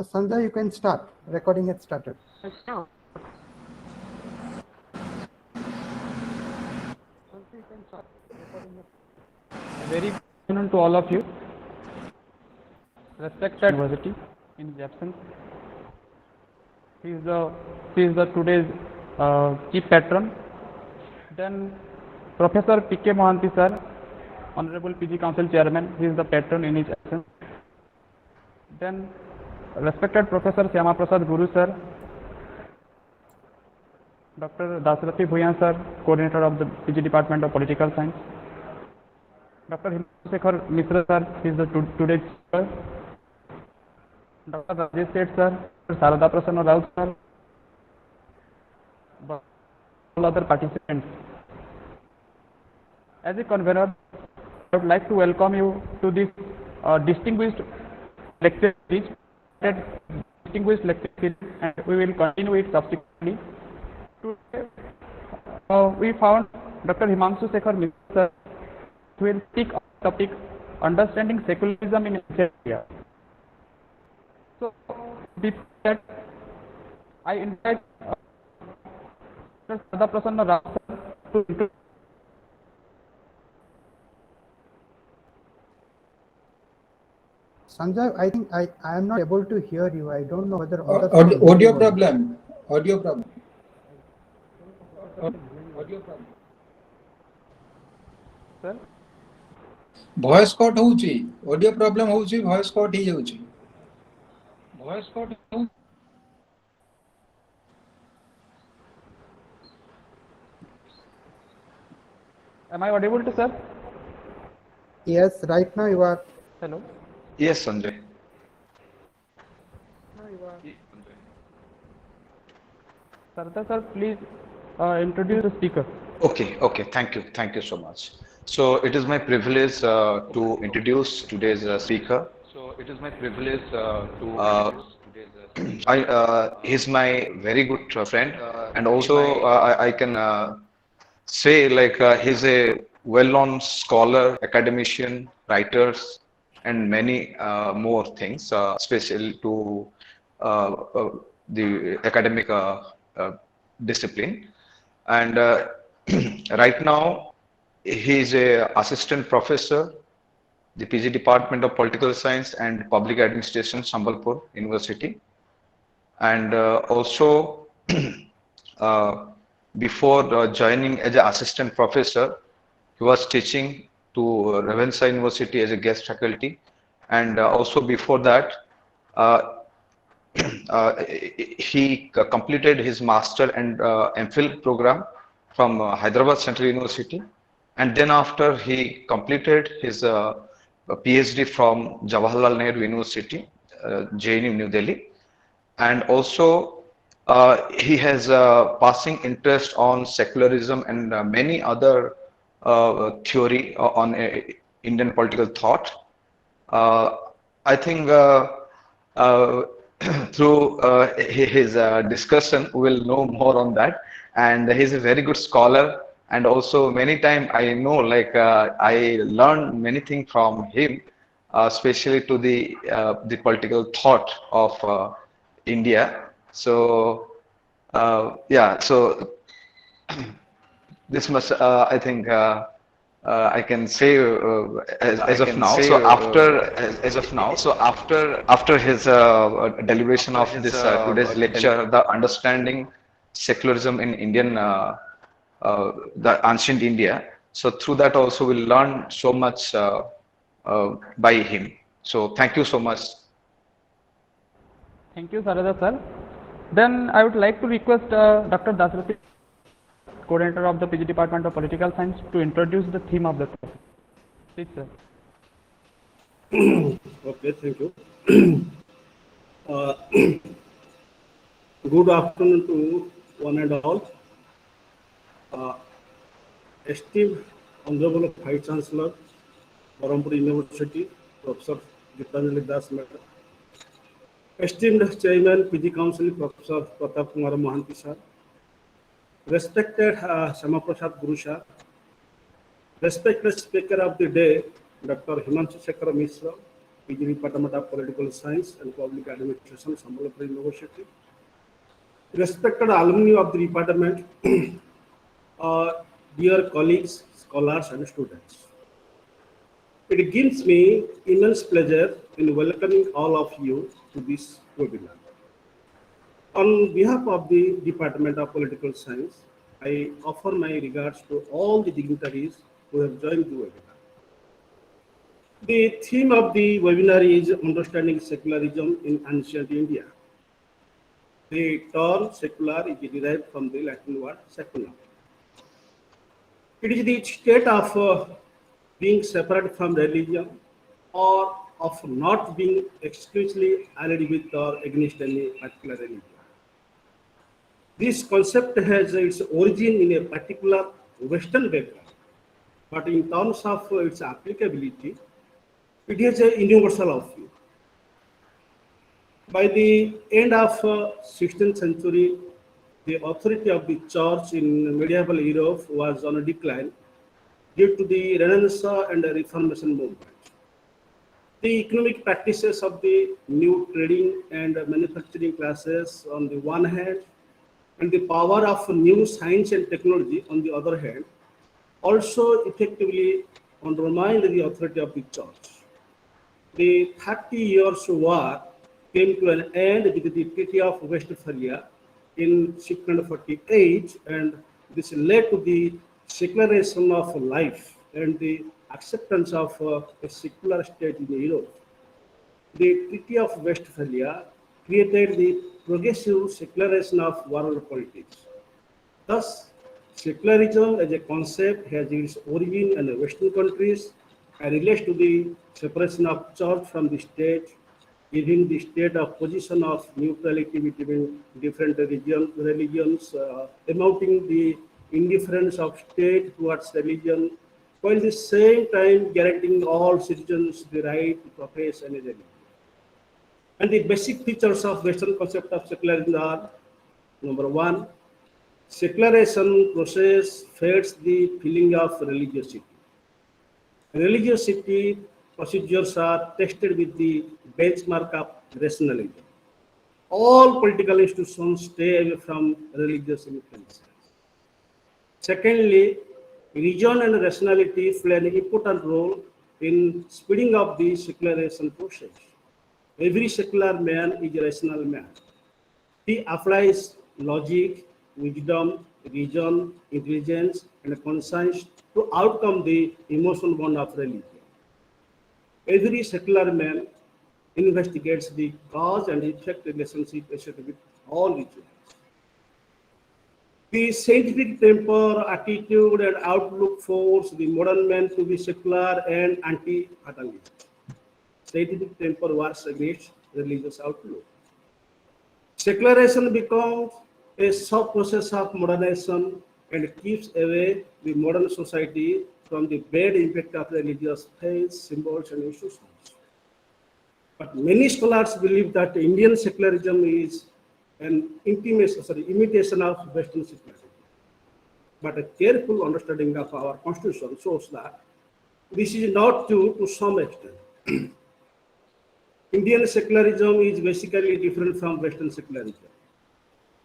Sanjay, you can start. Recording has started. No. Very good afternoon to all of you. Respected University in his absence. He is the today's chief patron. Then Professor P.K. Mohanty sir, Honorable PG Council Chairman. He is the patron in his absence. Then respected Professor Syama Prasad Guru sir, Dr. Dasrathi Bhuyan sir, Coordinator of the PG Department of Political Science. Dr. Himanshu Sekhar Mishra sir, he is the today's speaker. Dr. Rajesh Seth sir, Sarada Prasanna Rao sir, all other participants. As a convener, I would like to welcome you to this distinguished lecture series, and we will continue it subsequently. Today, we found Dr. Himanshu Sekhar Mishra sir, who will speak on the topic understanding secularism in India. So, before that, I invite Dr. Sarada Prasanna Rao sir to introduce. Sanjay, I think I am not able to hear you. I don't know whether audio problem. Audio problem. Sir? Voice cut होउची audio problem होउची voice cut ही जाउची voice cut Am I audible to sir? Yes, right now you are. Hello. Yes, Sanjay. Sarada sir, please introduce the speaker. Okay. Thank you so much. So it is my privilege to introduce today's speaker. He's my very good friend, and also I can say like he's a well-known scholar, academician, writers, and many more things, especially to the academic discipline. And right now, he is a assistant professor, the PG Department of Political Science and Public Administration, Sambalpur University. And also, before joining as an assistant professor, he was teaching to Ravenshaw University as a guest faculty. And also before that, he completed his master and MPhil program from Hyderabad Central University, and then after he completed his PhD from Jawaharlal Nehru University, JNU New Delhi, and also he has passing interest on secularism and many other theory on Indian political thought. I think through his discussion, we will know more on that. And he's a very good scholar. And also many times I know, like I learned many things from him, especially to the political thought of India. So yeah, so this must I think. I can say as of now. So after his deliberation of this today's lecture, the understanding secularism in Indian the ancient India. So through that also we'll learn so much by him. So thank you so much. Thank you, Sarada sir. Then I would like to request Dr. Dasrathi, Coordinator of the PG Department of Political Science, to introduce the theme of the talk. Please, sir. Okay, thank you. Good afternoon to one and all. Esteemed Honorable Vice Chancellor, Berhampur University, Professor Dept Das Madam. Esteemed Chairman, PG Council, Professor Pratap Kumar Mohanty sir. Respected Syama Prasad Guru sir. Respected Speaker of the Day, Dr. Himanshu Sekhar Mishra. PG Department of Political Science and Public Administration, Sambalpur University. Respected alumni of the department, dear colleagues, scholars, and students. It gives me immense pleasure in welcoming all of you to this webinar. On behalf of the Department of Political Science, I offer my regards to all the dignitaries who have joined the webinar. The theme of the webinar is Understanding Secularism in Ancient India. The term secular is derived from the Latin word seculum. It is the state of being separate from religion or of not being exclusively allied with or against any particular religion. This concept has its origin in a particular Western background, but in terms of its applicability, it has a universal view. By the end of 16th century, the authority of the church in medieval Europe was on a decline due to the Renaissance and the Reformation movement. The economic practices of the new trading and manufacturing classes on the one hand, and the power of new science and technology on the other hand, also effectively undermined the authority of the church. The 30 Years' War came to an end with the Treaty of Westphalia in 1648, and this led to the secularization of life and the acceptance of a secular state in Europe. The Treaty of Westphalia created the progressive secularization of world politics. Thus, secularism as a concept has its origin in Western countries and relates to the separation of church from the state, giving the state a position of neutrality between different religions, amounting the indifference of state towards religion, while at the same time guaranteeing all citizens the right to profess any religion. And the basic features of Western concept of secularism are: number one, secularization process fades the feeling of religiosity. Religiosity procedures are tested with the benchmark of rationalism. All political institutions stay away from religious influences. Secondly, religion and rationality play an important role in speeding up the secularization process. Every secular man is a rational man. He applies logic, wisdom, reason, intelligence, and conscience to outcome the emotional bond of religion. Every secular man investigates the cause and effect relationship associated with all religions. The scientific temper, attitude, and outlook force the modern man to be secular and anti-fatalist. Scientific temper works against religious outlook. Secularization becomes a sub-process of modernization and keeps away the modern society from the bad impact of religious faith, symbols, and institutions. But many scholars believe that Indian secularism is an imitation of Western secularism. But a careful understanding of our constitution shows that this is not true to some extent. Indian secularism is basically different from Western secularism.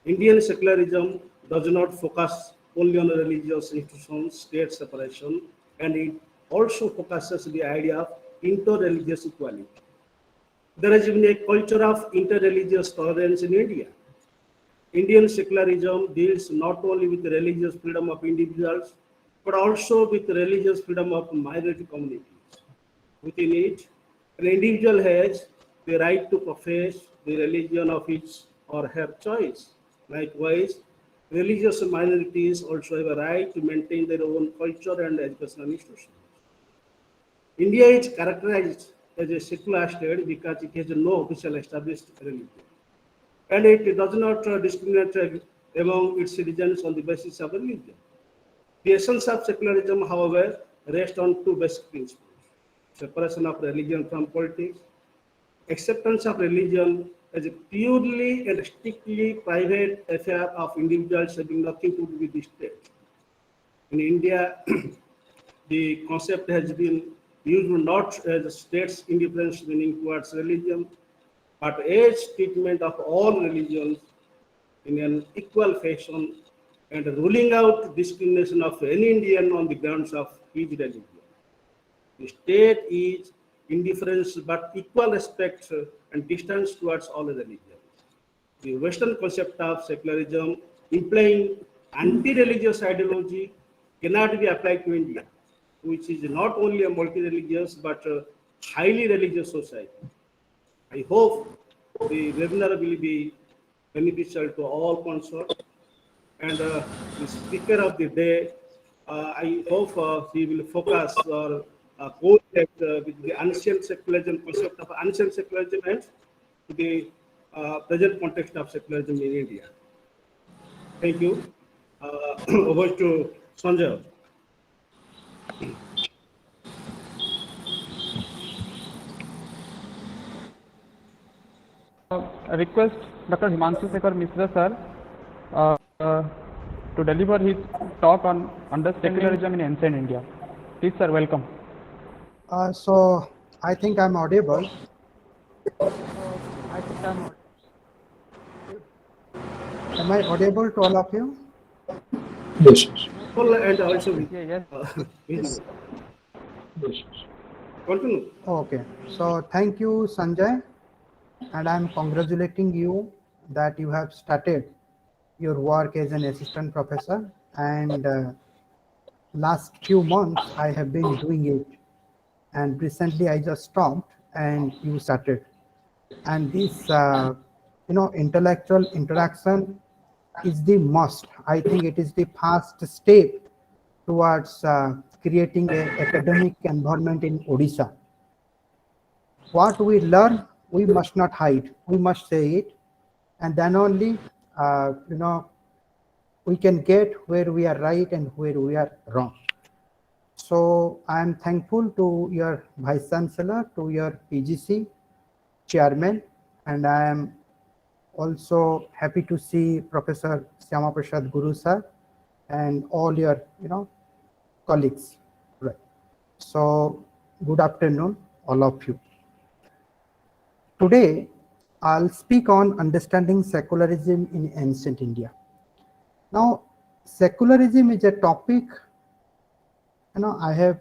Indian secularism does not focus only on religious institutions, state separation, and it also focuses the idea of inter-religious equality. There has been a culture of inter-religious tolerance in India. Indian secularism deals not only with the religious freedom of individuals, but also with the religious freedom of minority communities. Within it, an individual has the right to profess the religion of his or her choice. Likewise, religious minorities also have a right to maintain their own culture and educational institutions. India is characterized as a secular state because it has no official established religion, and it does not discriminate among its citizens on the basis of religion. The essence of secularism, however, rests on two basic principles: separation of religion from politics, acceptance of religion as a purely and strictly private affair of individuals having nothing to do with the state. In India, the concept has been used not as state's indifference meaning towards religion, but as treatment of all religions in an equal fashion and ruling out discrimination of any Indian on the grounds of his religion. The state is indifference but equal respect and distance towards all religions. The Western concept of secularism implying anti-religious ideology cannot be applied to India, which is not only a multi-religious but a highly religious society. I hope the webinar will be beneficial to all concerned. And the speaker of the day, I hope he will focus or correlate with the ancient secularism concept of ancient secularism and the present context of secularism in India. Thank you. Over to Sanjay. I request Dr. Himanshu Sekhar Mishra sir to deliver his talk on understanding secularism in ancient India. Please sir, welcome. So I think I'm audible. Am I audible to all of you? Yes. And also, Yes. yes. Yes. Continue. Okay. So thank you, Sanjay. And I'm congratulating you that you have started your work as an assistant professor. And last few months, I have been doing it. And recently, I just stopped and you started. And this, intellectual interaction is the must. I think it is the first step towards creating an academic environment in Odisha. What we learn, we must not hide. We must say it, and then only, we can get where we are right and where we are wrong. So I am thankful to your Vice Chancellor, to your PGC Chairman, and I am also happy to see Professor Syama Prasad Guru sir and all your colleagues. Right. So good afternoon, all of you. Today I'll speak on understanding secularism in ancient India. Now, secularism is a topic I have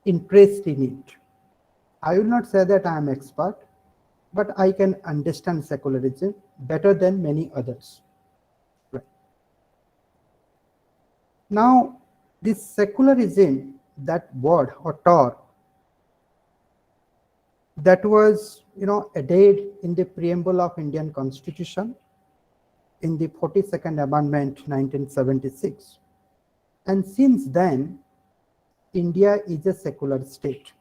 interest in it. I will not say that I am expert, but I can understand secularism better than many others. Right. Now, this secularism, that word or term, that was added in the preamble of Indian Constitution in the 42nd Amendment 1976. And since then, India is a secular state.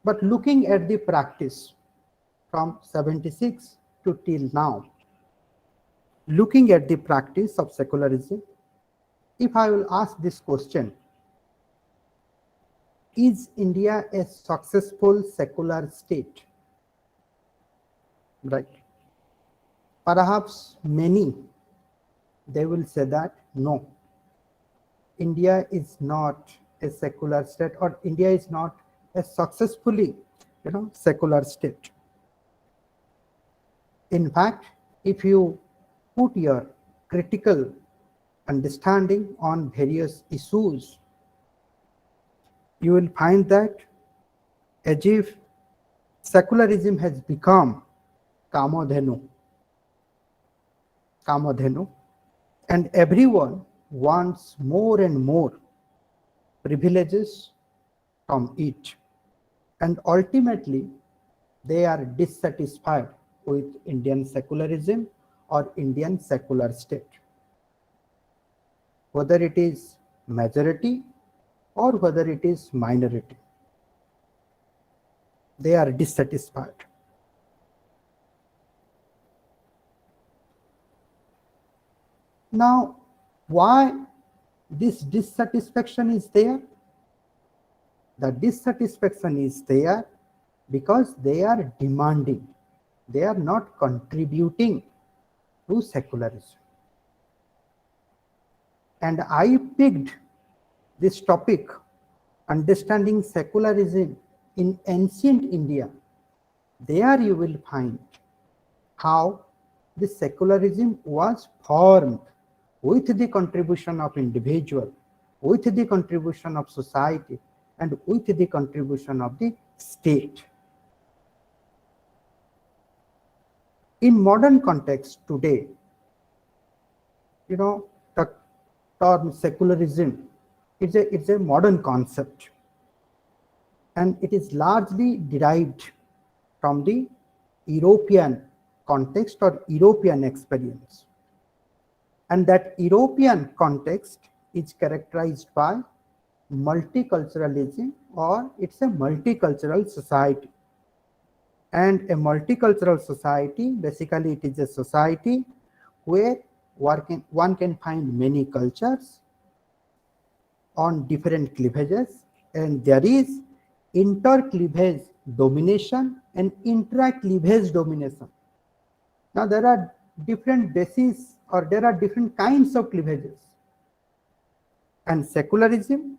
But looking at the practice from 76 to till now, looking at the practice of secularism, if I will ask this question, is India a successful secular state? Right. Perhaps many, they will say that no, India is not a secular state, or India is not a successfully secular state. In fact, if you put your critical understanding on various issues, you will find that as if secularism has become Kamadhenu, and everyone wants more and more privileges from it, and ultimately they are dissatisfied with Indian secularism or Indian secular state, whether it is majority or whether it is minority. They are dissatisfied. Now, why this dissatisfaction is there? The dissatisfaction is there because they are demanding, they are not contributing to secularism. And I picked this topic understanding secularism in ancient India, there you will find how the secularism was formed with the contribution of individual, with the contribution of society, and with the contribution of the state. In modern context today, the term secularism it's a modern concept, and it is largely derived from the European context or European experience. And that European context is characterized by multiculturalism, or it's a multicultural society. And a multicultural society, basically it is a society where one can find many cultures on different cleavages, and there is inter-cleavage domination and intra-cleavage domination. Now there are different bases, or there are different kinds of cleavages. And secularism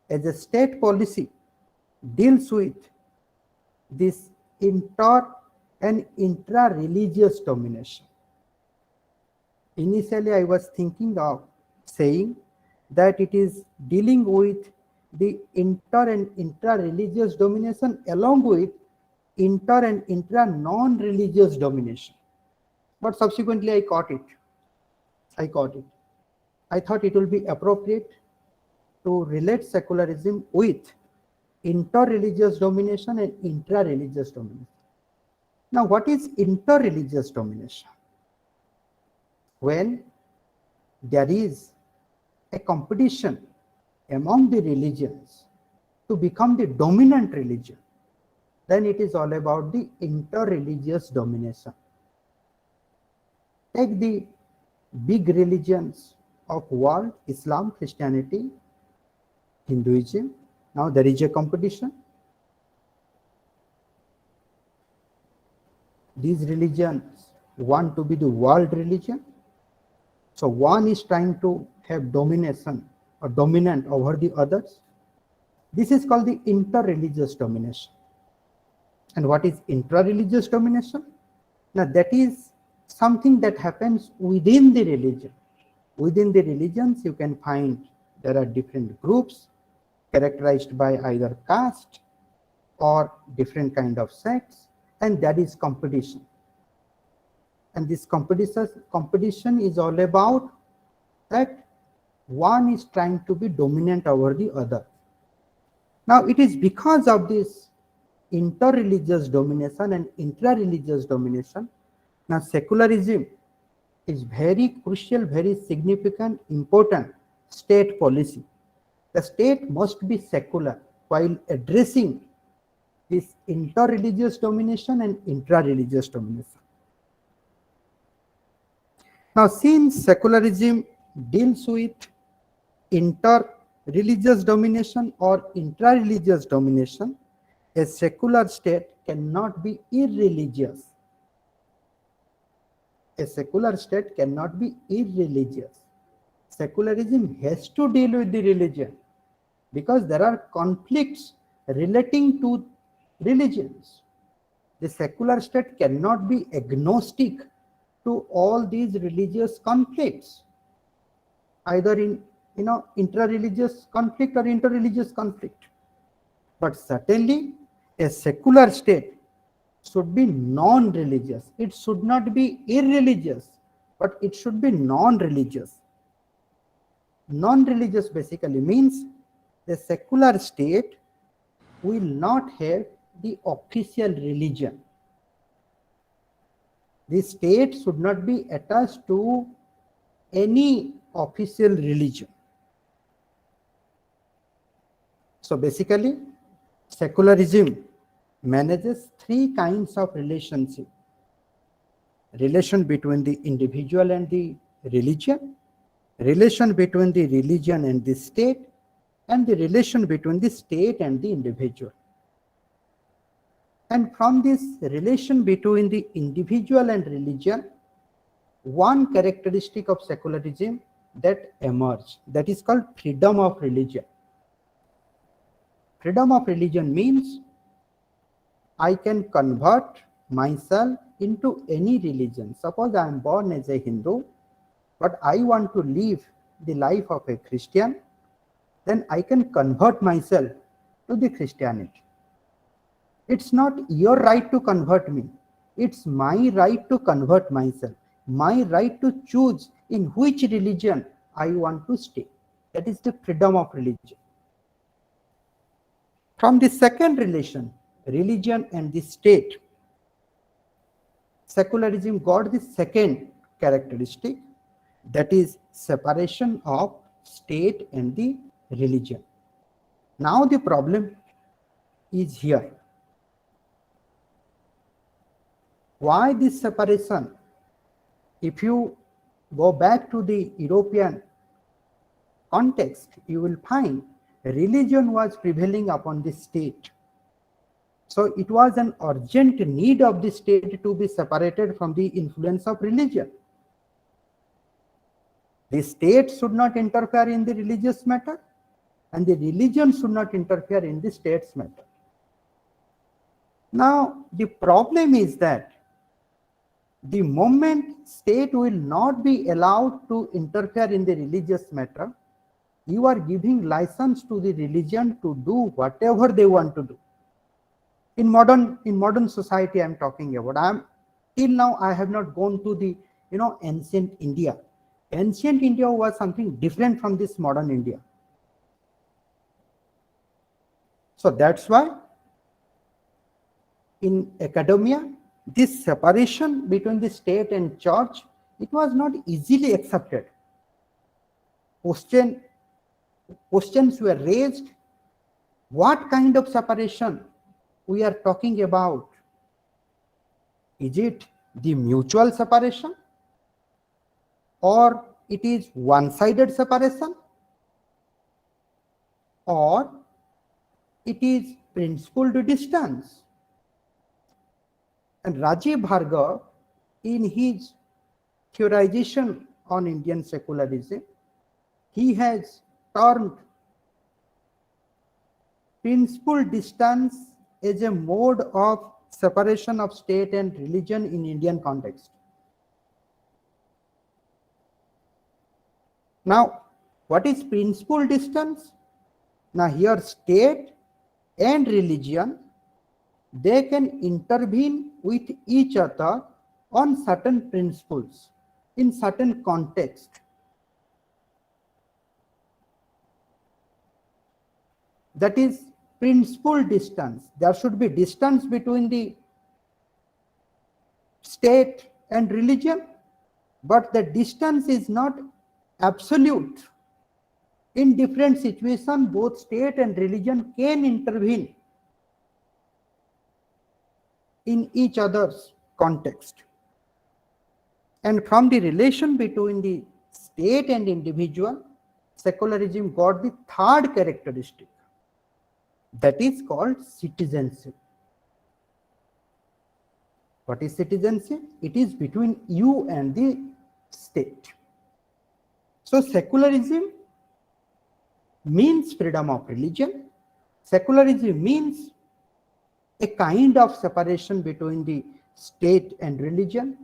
as a state policy deals with this inter and intra-religious domination. Initially, I was thinking of saying that it is dealing with the inter and intra-religious domination along with inter and intra-non-religious domination. But subsequently, I caught it. I thought it will be appropriate to relate secularism with inter-religious domination and intra-religious domination. Now, what is inter-religious domination? When there is a competition among the religions to become the dominant religion, then it is all about the inter-religious domination. Take the big religions of world, Islam, Christianity, Hinduism. Now there is a competition. These religions want to be the world religion. So one is trying to have domination or dominant over the others. This is called the inter-religious domination. And what is intra-religious domination? Now that is something that happens within the religion. Within the religions, you can find there are different groups characterized by either caste or different kind of sects, and that is competition. And this competition is all about that one is trying to be dominant over the other. Now it is because of this inter-religious domination and intra-religious domination, now secularism is very crucial, very significant, important state policy. The state must be secular while addressing this inter-religious domination and intra-religious domination. Now, since secularism deals with inter-religious domination or intra-religious domination, a secular state cannot be irreligious. A secular state cannot be irreligious. Secularism has to deal with the religion because there are conflicts relating to religions. The secular state cannot be agnostic to all these religious conflicts, either in intra-religious conflict or inter-religious conflict. But certainly a secular state should be non-religious. It should not be irreligious, but it should be non-religious. Non-religious basically means the secular state will not have the official religion. The state should not be attached to any official religion. So basically, secularism manages three kinds of relationship. Relation between the individual and the religion, relation between the religion and the state, and the relation between the state and the individual. And from this relation between the individual and religion, one characteristic of secularism that emerged, that is called freedom of religion. Freedom of religion means I can convert myself into any religion. Suppose I am born as a Hindu, but I want to live the life of a Christian, then I can convert myself to the Christianity. It's not your right to convert me. It's my right to convert myself. My right to choose in which religion I want to stay. That is the freedom of religion. From the second relation, religion and the state, secularism got the second characteristic, that is separation of state and the religion. Now the problem is here. Why this separation? If you go back to the European context, you will find religion was prevailing upon the state. So it was an urgent need of the state to be separated from the influence of religion. The state should not interfere in the religious matter, and the religion should not interfere in the state's matter. Now, the problem is that the moment state will not be allowed to interfere in the religious matter, you are giving license to the religion to do whatever they want to do. In modern society, I am talking about. Till now I have not gone to the ancient India. Ancient India was something different from this modern India. So that's why in academia, this separation between the state and church, it was not easily accepted. Questions were raised. What kind of separation we are talking about? Is it the mutual separation, or it is one-sided separation, or it is principled distance? And Rajiv Bhargava, in his theorization on Indian secularism, he has termed principled distance as a mode of separation of state and religion in Indian context. Now, what is principled distance? Now here state and religion, they can intervene with each other on certain principles in certain context. That is principled distance. There should be distance between the state and religion, but the distance is not absolute. In different situations, both state and religion can intervene in each other's context. And from the relation between the state and individual, secularism got the third characteristic, that is called citizenship. What is citizenship? It is between you and the state. So secularism means freedom of religion. Secularism means a kind of separation between the state and religion.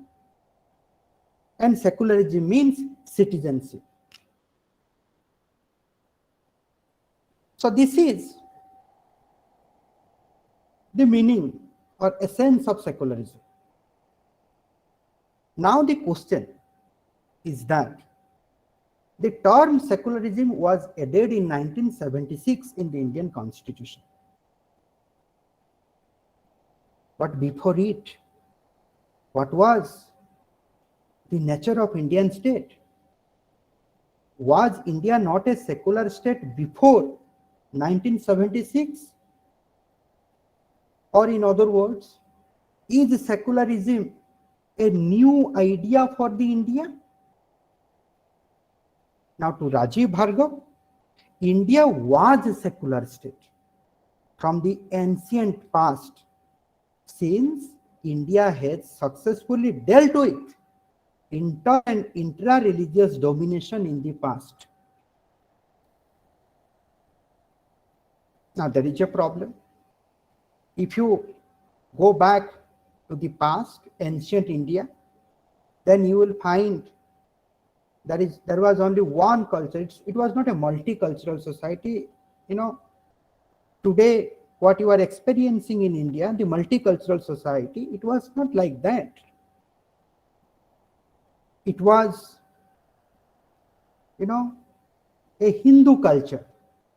And secularism means citizenship. So this is the meaning or essence of secularism. Now the question is that the term secularism was added in 1976 in the Indian Constitution. But before it, what was the nature of Indian state? Was India not a secular state before 1976? Or in other words, is secularism a new idea for the India? Now to Rajiv Bhargava, India was a secular state from the ancient past, since India has successfully dealt with inter and intra-religious domination in the past. Now there is a problem. If you go back to the past, ancient India, then you will find there was only one culture. It was not a multicultural society. Today what you are experiencing in India, the multicultural society, it was not like that. It was, a Hindu culture.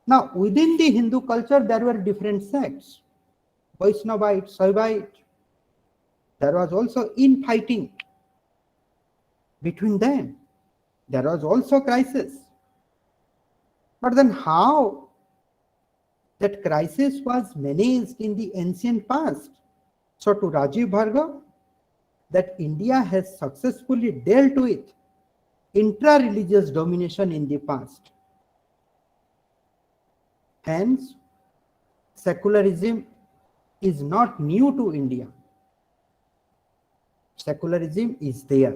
Now, within the Hindu culture, there were different sects, Vaishnavite, Shaivite. There was also infighting between them. There was also crisis. But then how that crisis was managed in the ancient past? So to Rajiv Bhargava, that India has successfully dealt with intra-religious domination in the past. Hence, secularism is not new to India. Secularism is there.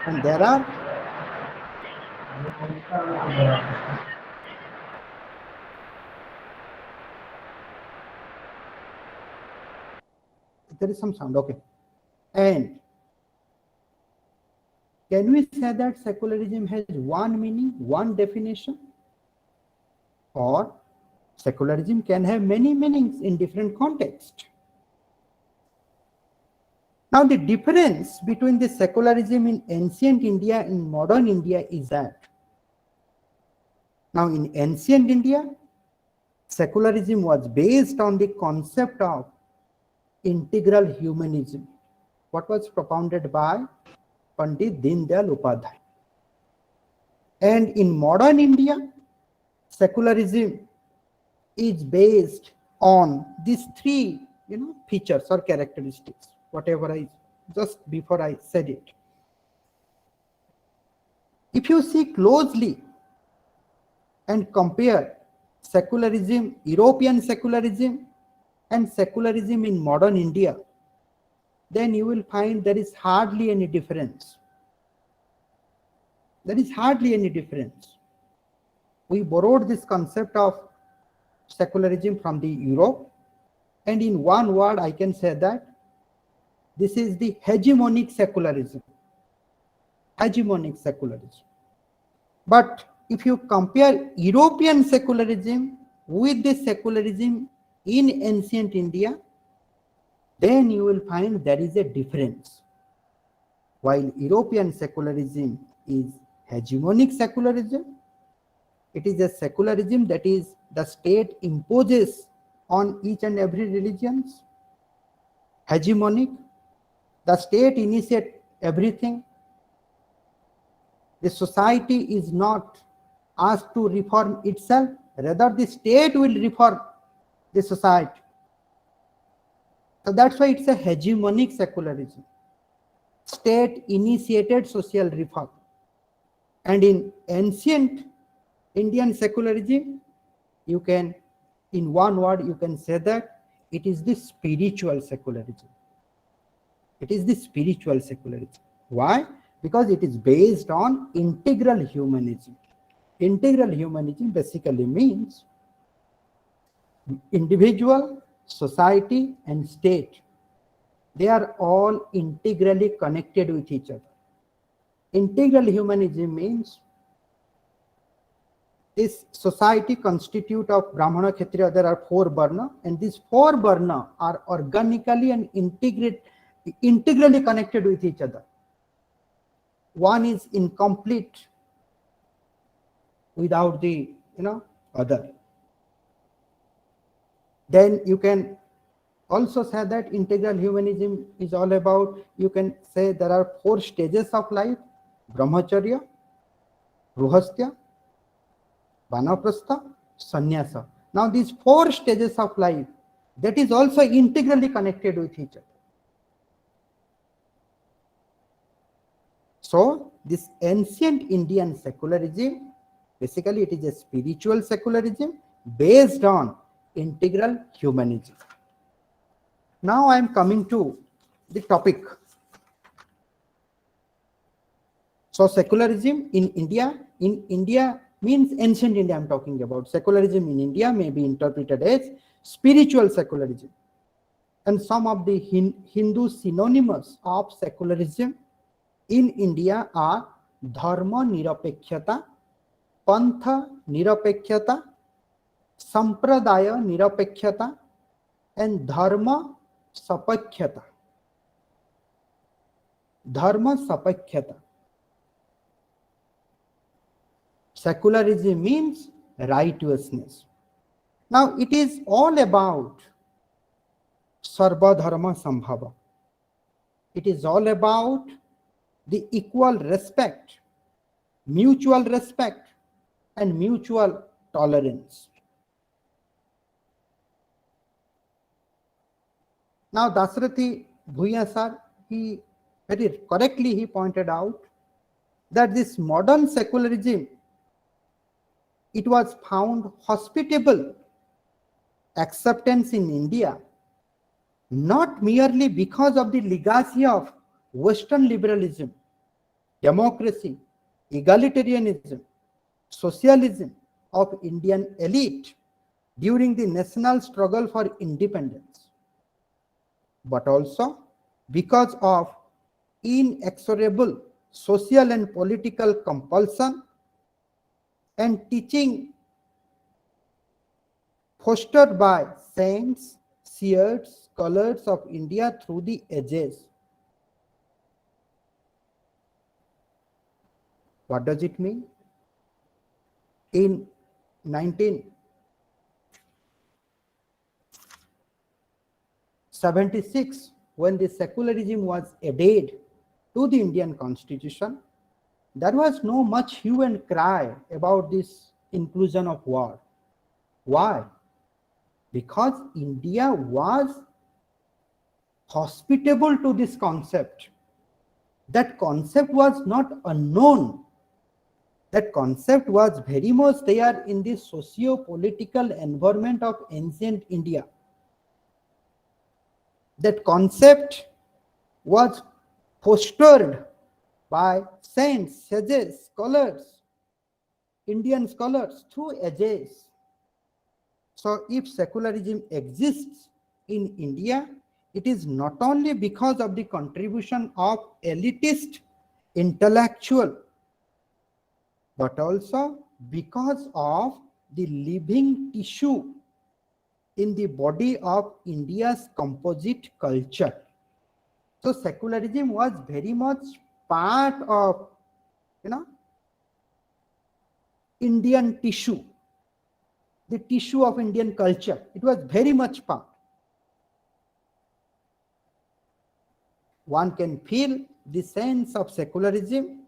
And there is some sound, okay. And can we say that secularism has one meaning, one definition? Or secularism can have many meanings in different contexts? Now, the difference between the secularism in ancient India and modern India is that now in ancient India, secularism was based on the concept of integral humanism, what was propounded by Pandit Deendayal Upadhyay. And in modern India, secularism is based on these three features or characteristics, whatever I just before I said it. If you see closely and compare secularism, European secularism, and secularism in modern India, then you will find there is hardly any difference. There is hardly any difference. We borrowed this concept of secularism from the Europe, and in one word I can say that this is the hegemonic secularism. Hegemonic secularism. But if you compare European secularism with the secularism in ancient India, then you will find there is a difference. While European secularism is hegemonic secularism, it is a secularism that is the state imposes on each and every religions. Hegemonic, the state initiates everything. The society is not asked to reform itself, rather the state will reform the society. So that's why it's a hegemonic secularism, state initiated social reform. And in ancient Indian secularism, you can, in one word, you can say that it is the spiritual secularism. It is the spiritual secularism. Why? Because it is based on integral humanism. Integral humanism basically means individual, society, and state, they are all integrally connected with each other. Integral humanism means this society constitute of Brahmana, Kshatriya, there are 4 varna, and these 4 varna are organically and integrally connected with each other. One is incomplete without the other. Then you can also say that integral humanism is all about, you can say there are 4 stages of life: brahmacharya, ruhastya, vanaprastha, sannyasa. Now these 4 stages of life, that is also integrally connected with each other. So this ancient Indian secularism, basically it is a spiritual secularism based on integral humanism. Now I am coming to the topic. So secularism in India, means ancient India I'm talking about. Secularism in India may be interpreted as spiritual secularism. And some of the Hindu synonyms of secularism in India are dharma nirapekhyata, pantha nirapekhyata, sampradaya nirapekhyata, and dharma sapakhyata. Dharma sapakhyata. Secularism means righteousness. Now it is all about sarva dharma sambhava. It is all about the equal respect, mutual respect, and mutual tolerance. Now Dasarathi Bhuya sir, he very correctly he pointed out that this modern secularism, it was found hospitable acceptance in India, not merely because of the legacy of Western liberalism, democracy, egalitarianism, socialism of Indian elite during the national struggle for independence, but also because of inexorable social and political compulsion and teaching fostered by saints, seers, scholars of India through the ages. What does it mean? In 1976, when the secularism was added to the Indian Constitution, there was no much hue and cry about this inclusion of war. Why? Because India was hospitable to this concept. That concept was not unknown. That concept was very much there in the socio-political environment of ancient India. That concept was fostered by saints, sages, scholars, Indian scholars through ages. So if secularism exists in India, it is not only because of the contribution of elitist intellectual, but also because of the living tissue in the body of India's composite culture. So secularism was very much part of, Indian tissue, the tissue of Indian culture. It was very much part. One can feel the sense of secularism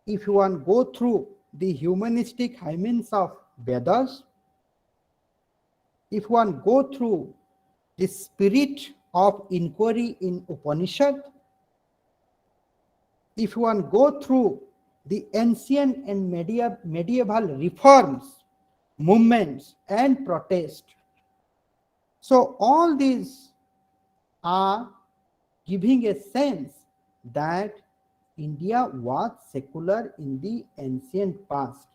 if one go through the humanistic hymns of Vedas, if one go through the spirit of inquiry in Upanishad, if one go through the ancient and medieval reforms, movements, and protests. So all these are giving a sense that India was secular in the ancient past.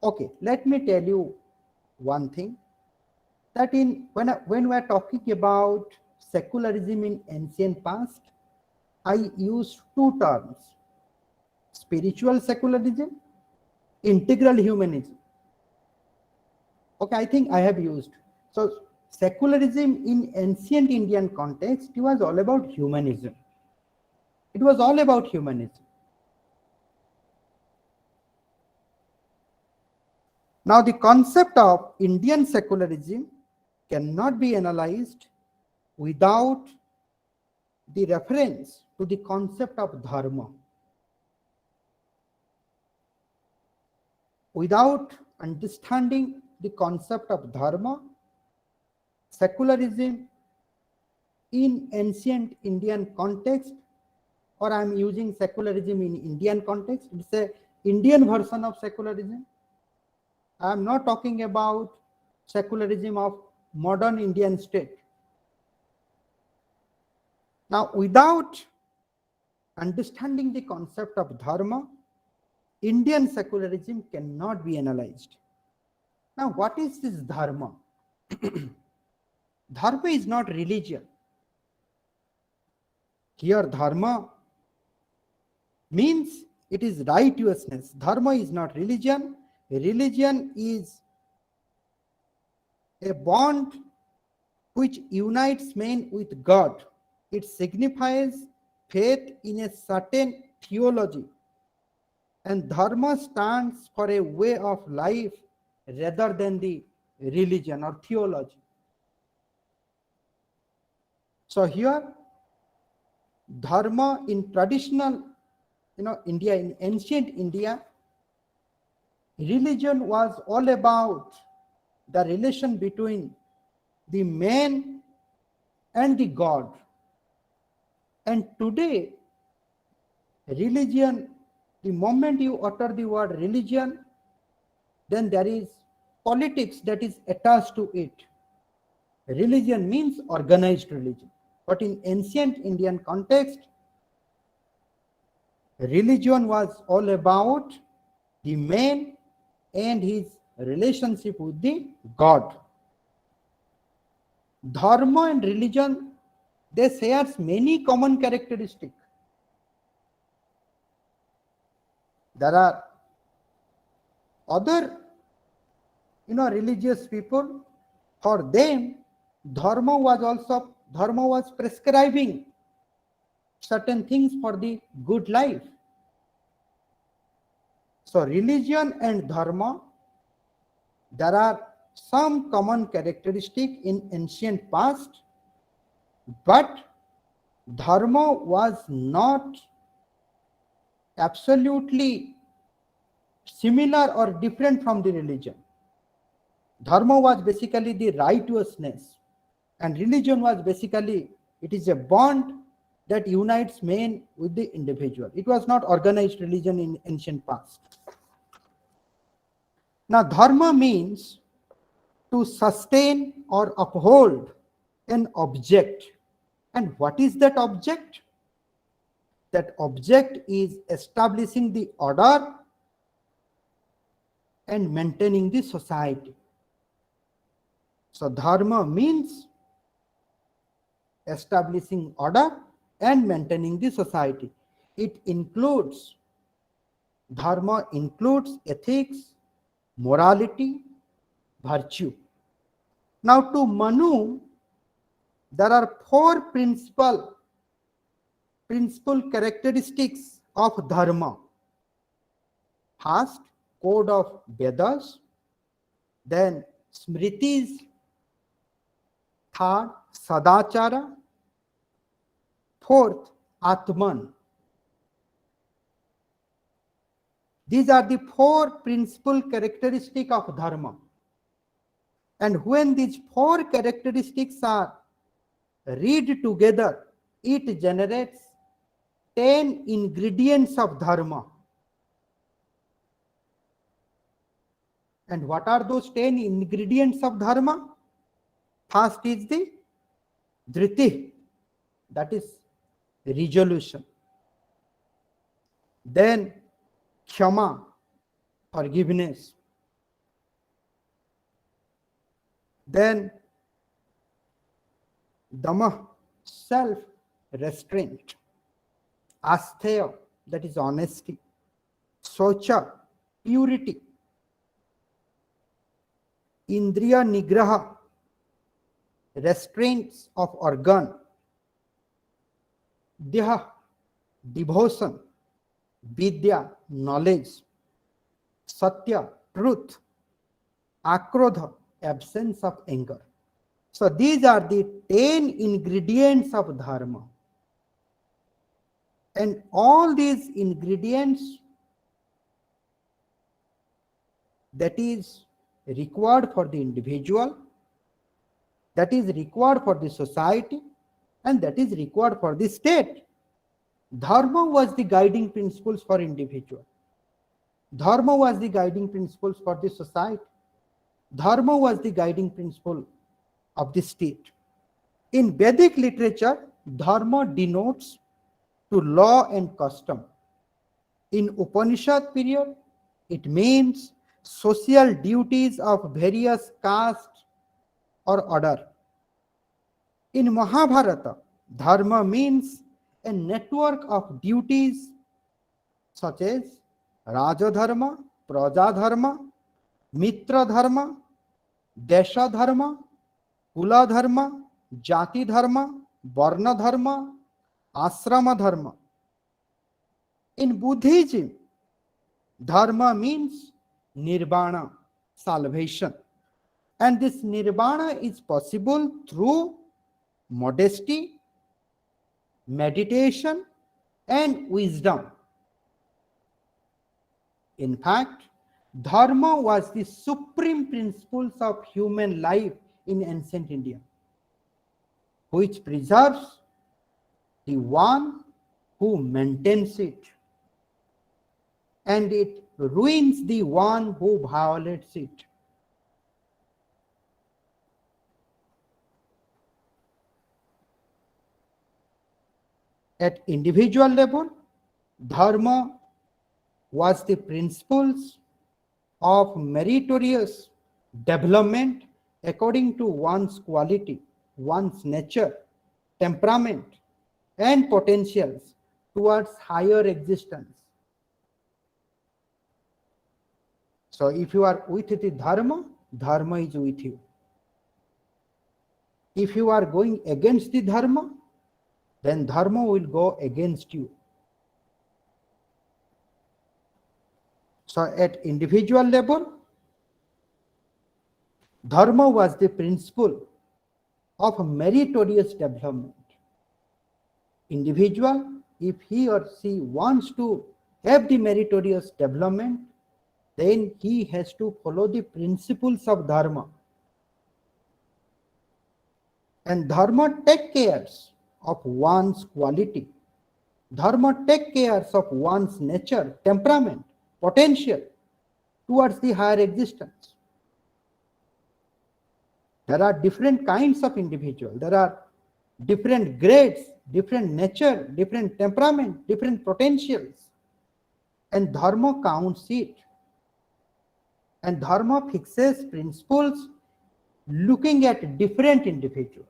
Okay, let me tell you one thing, that when we are talking about secularism in ancient past, I use two terms: spiritual secularism, integral humanism. Okay, I think I have used. So secularism in ancient Indian context, it was all about humanism. It was all about humanism. Now the concept of Indian secularism cannot be analyzed without the reference to the concept of dharma. Without understanding the concept of dharma, secularism in ancient Indian context, or I am using secularism in Indian context, it's a Indian version of secularism. I am not talking about secularism of modern Indian state. Now, without understanding the concept of dharma, Indian secularism cannot be analyzed. Now, what is this dharma? Dharma is not religion. Here, dharma means it is righteousness. Dharma is not religion. Religion is a bond which unites men with God. It signifies faith in a certain theology, and dharma stands for a way of life rather than the religion or theology. So here, dharma in traditional, India, in ancient India, religion was all about the relation between the man and the God. And today, religion, the moment you utter the word religion, then there is politics that is attached to it. Religion means organized religion. But in ancient Indian context, religion was all about the man and his relationship with the God. Dharma and religion, they share many common characteristics. There are other, religious people. For them, dharma was prescribing certain things for the good life. So religion and dharma, there are some common characteristic in ancient past, but dharma was not absolutely similar or different from the religion. Dharma was basically the righteousness, and religion was basically, it is a bond that unites man with the individual. It was not organized religion in ancient past. Now, dharma means to sustain or uphold an object. And what is that object? That object is establishing the order and maintaining the society. So dharma means establishing order and maintaining the society. It includes, dharma includes ethics, morality, virtue. Now to Manu, there are four principal characteristics of dharma. First, code of Vedas, then Smritis, third, Sadachara, fourth, Atman. These are the four principal characteristics of dharma. And when these four characteristics are read together, it generates 10 ingredients of dharma. And what are those 10 ingredients of dharma? First is the dhriti, that is resolution. Then kshama, forgiveness. Then dama, self-restraint. Astheya, that is honesty. Socha, purity. Indriya nigraha, restraints of organ. Deha, devotion. Vidya, knowledge. Satya, truth. Akrodha, absence of anger. So these are the 10 ingredients of dharma. And all these ingredients that is required for the individual, that is required for the society, and that is required for the state. Dharma was the guiding principles for individual. Dharma was the guiding principles for the society. Dharma was the guiding principle of the state. In Vedic literature, dharma denotes to law and custom. In Upanishad period, it means social duties of various castes or order. In Mahabharata, dharma means a network of duties such as Raja Dharma, Praja Dharma, Mitra Dharma, Desha Dharma, Kula Dharma, Jati Dharma, Varna Dharma, Asrama Dharma. In Buddhism, dharma means nirvana, salvation. And this nirvana is possible through modesty, meditation, and wisdom. In fact, dharma was the supreme principles of human life in ancient India, which preserves the one who maintains it, and it ruins the one who violates it. At individual level, dharma was the principles of meritorious development according to one's quality, one's nature, temperament, and potentials towards higher existence. So if you are with the dharma, dharma is with you. If you are going against the dharma, then dharma will go against you. So at individual level, dharma was the principle of meritorious development. Individual, if he or she wants to have the meritorious development, then he has to follow the principles of dharma. And dharma take care of one's quality. Dharma take care of one's nature, temperament, potential towards the higher existence. There are different kinds of individuals. There are different grades, different nature, different temperament, different potentials. And dharma counts it. And dharma fixes principles looking at different individuals.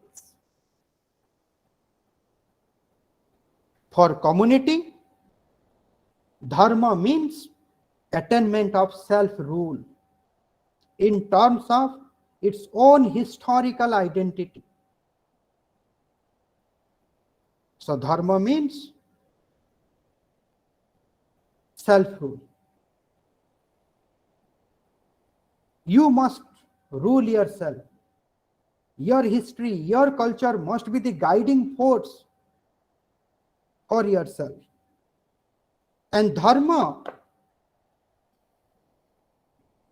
For community, dharma means attainment of self-rule in terms of its own historical identity. So dharma means self-rule. You must rule yourself. Your history, your culture must be the guiding force for yourself. And dharma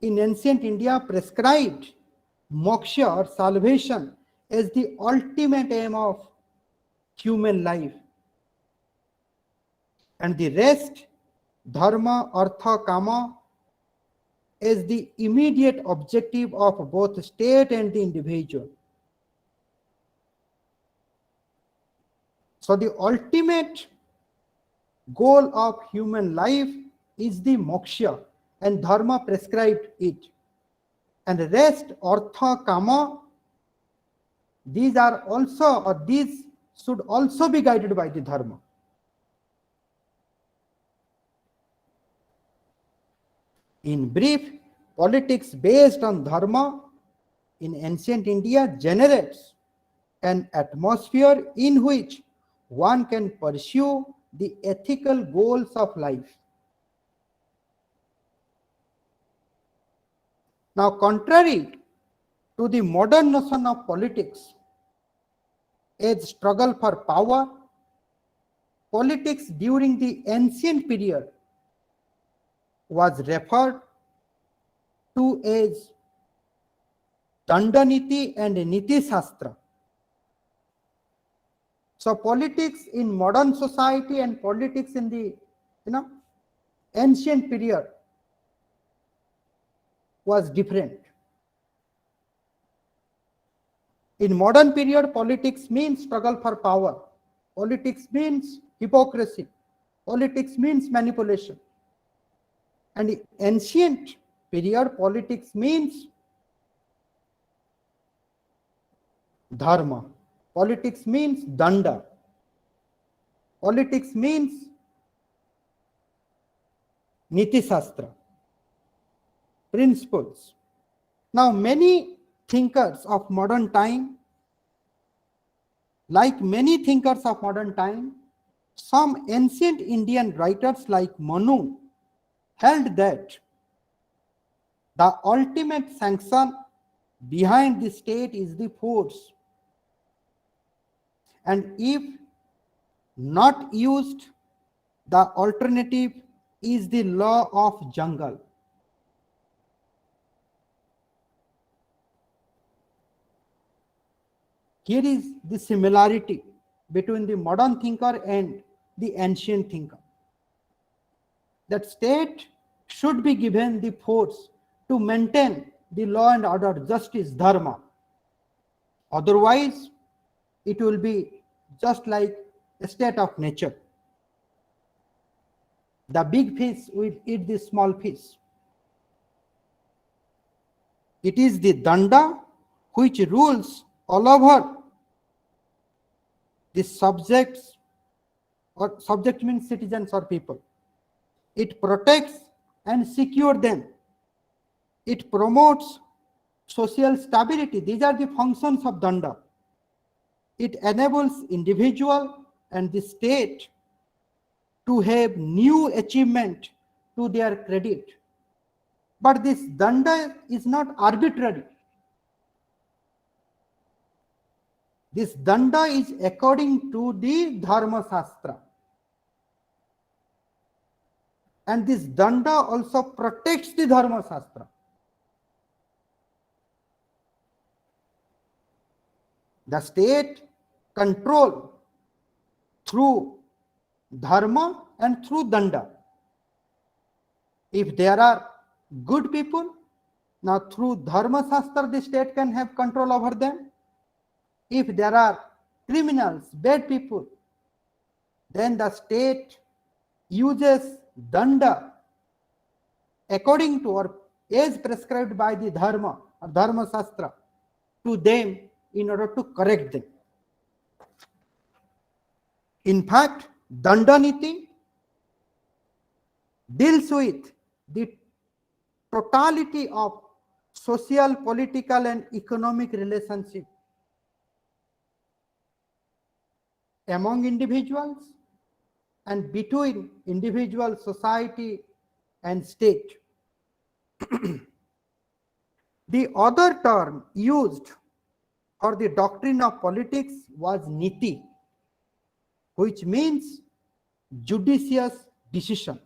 in ancient India prescribed moksha or salvation as the ultimate aim of human life. And the rest, dharma, artha, kama, is the immediate objective of both state and the individual. So the ultimate goal of human life is the moksha, and dharma prescribed it. And the rest, artha, kama, these are also, or these should also be guided by the dharma. In brief, politics based on dharma in ancient India generates an atmosphere in which one can pursue the ethical goals of life. Now, contrary to the modern notion of politics as struggle for power, politics during the ancient period was referred to as Dandaniti and Niti Shastra. So politics in modern society and politics in the ancient period was different. In modern period, politics means struggle for power. Politics means hypocrisy. Politics means manipulation. And ancient period politics means dharma. Politics means danda. Politics means niti shastra, principles. Now, many thinkers of modern time, some ancient Indian writers like Manu held that the ultimate sanction behind the state is the force, and if not used, the alternative is the law of jungle. Here is the similarity between the modern thinker and the ancient thinker. That state should be given the force to maintain the law and order, justice, dharma. Otherwise, it will be just like a state of nature. The big fish will eat the small fish. It is the danda which rules all over the subjects, or subject means citizens or people. It protects and secures them. It promotes social stability. These are the functions of danda. It enables individual and the state to have new achievement to their credit. But this danda is not arbitrary. This danda is according to the Dharma Shastra. And this danda also protects the Dharma Shastra. The state control through dharma and through danda. If there are good people, now through Dharma Shastra the state can have control over them. If there are criminals, bad people, then the state uses danda according to or as prescribed by the dharma or Dharma Shastra to them in order to correct them. In fact, dandaniti deals with the totality of social, political, and economic relationship among individuals and between individual, society, and state. The other term used for the doctrine of politics was niti, which means judicious decision.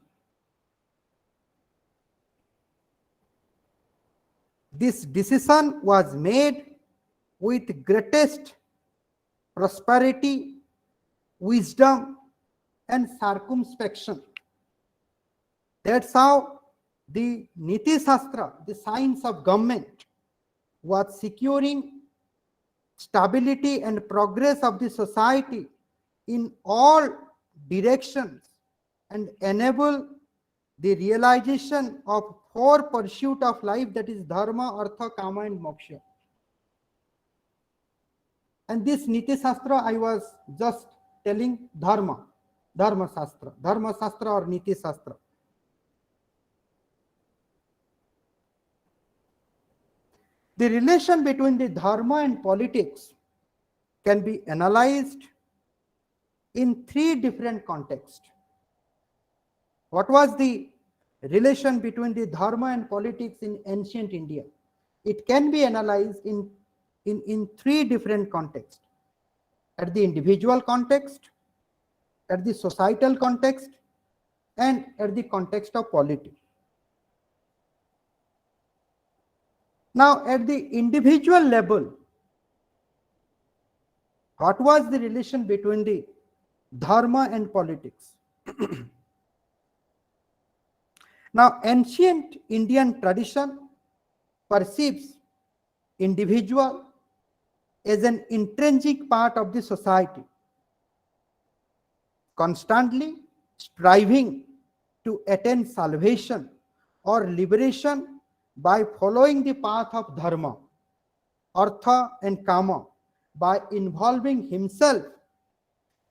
This decision was made with greatest prosperity, wisdom, and circumspection. That's how the Niti Shastra, the science of government, was securing stability and progress of the society in all directions and enable the realization of four pursuit of life, that is dharma, artha, kama, and moksha. And this Niti Shastra I was just telling dharma shastra or Niti Shastra. The relation between the dharma and politics can be analyzed in three different contexts. What was the relation between the dharma and politics in ancient India? It can be analyzed in three different contexts: at the individual context, at the societal context, and at the context of polity. Now, at the individual level, what was the relation between the dharma and politics? Now, ancient Indian tradition perceives individual as an intrinsic part of the society, constantly striving to attain salvation or liberation by following the path of dharma, artha and kama, by involving himself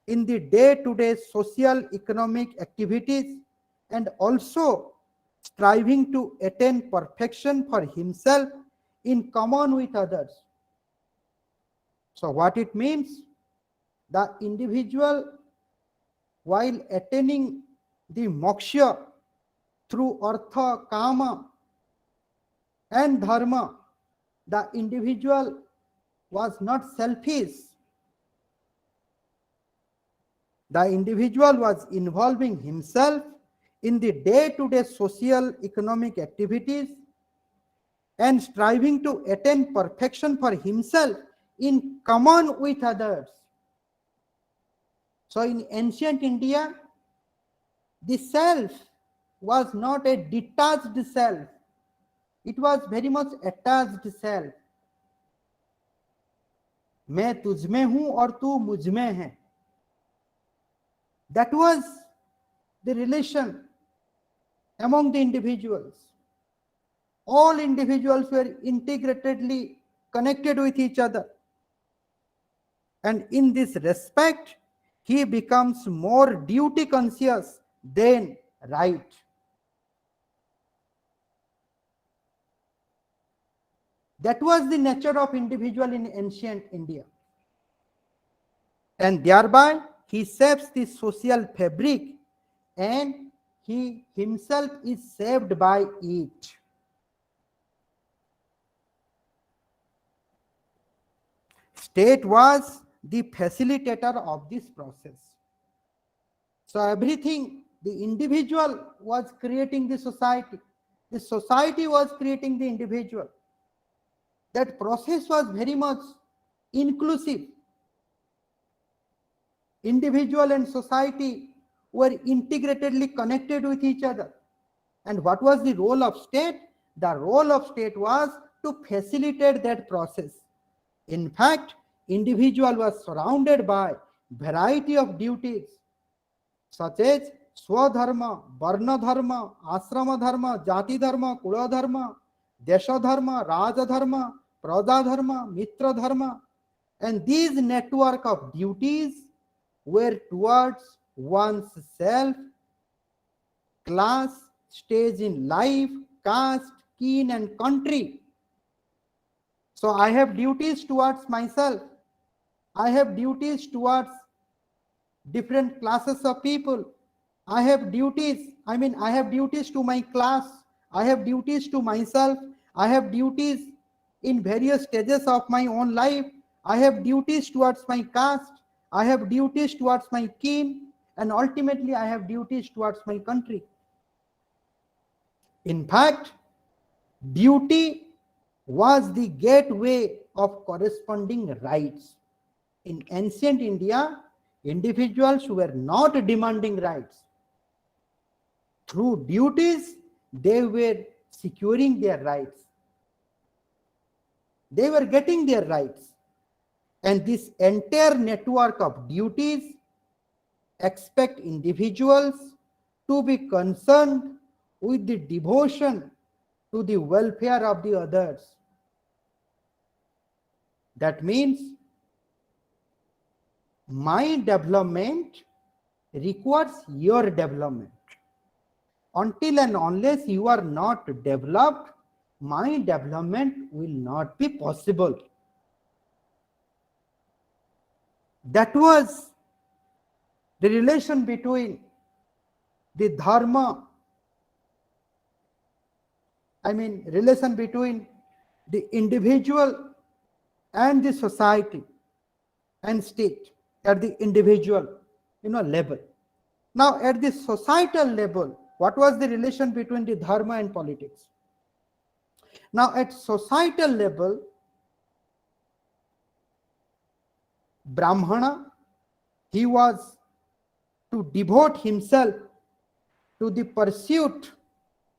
in the day-to-day social economic activities and also striving to attain perfection for himself in common with others. So what it means? The individual, while attaining the moksha through artha, kama and dharma, the individual was not selfish. The individual was involving himself in the day-to-day social economic activities and striving to attain perfection for himself in common with others. So in ancient India, the self was not a detached self. It was very much attached self. मैं तुझ में हूं और तू मुझ में है. That was the relation among the individuals. All individuals were integratedly connected with each other. And in this respect, he becomes more duty conscious than right. That was the nature of individual in ancient India. And thereby, he shapes the social fabric and he himself is shaped by it. State was the facilitator of this process. So everything, the individual was creating the society was creating the individual. That process was very much inclusive. Individual and society were integratedly connected with each other. And what was the role of state? The role of state was to facilitate that process. In fact, individual was surrounded by variety of duties such as swadharma, varna dharma, asrama dharma, jati dharma, kula dharma, desha dharma, raja dharma, praja dharma, mitra dharma. And these network of duties were towards one's self, class, stage in life, caste, kin and country. So I have duties towards myself. I have duties towards different classes of people. I have duties, I have duties to my class. I have duties to myself. I have duties in various stages of my own life. I have duties towards my caste. I have duties towards my kin. And ultimately, I have duties towards my country. In fact, duty was the gateway of corresponding rights. In ancient India, individuals were not demanding rights. Through duties, they were securing their rights. They were getting their rights. And this entire network of duties expect individuals to be concerned with the devotion to the welfare of the others. That means my development requires your development. Until and unless you are not developed, my development will not be possible. That was the relation between the dharma, relation between the individual and the society and state at the individual level. Now at the societal level, what was the relation between the dharma and politics? Now at societal level, Brahmana, he was to devote himself to the pursuit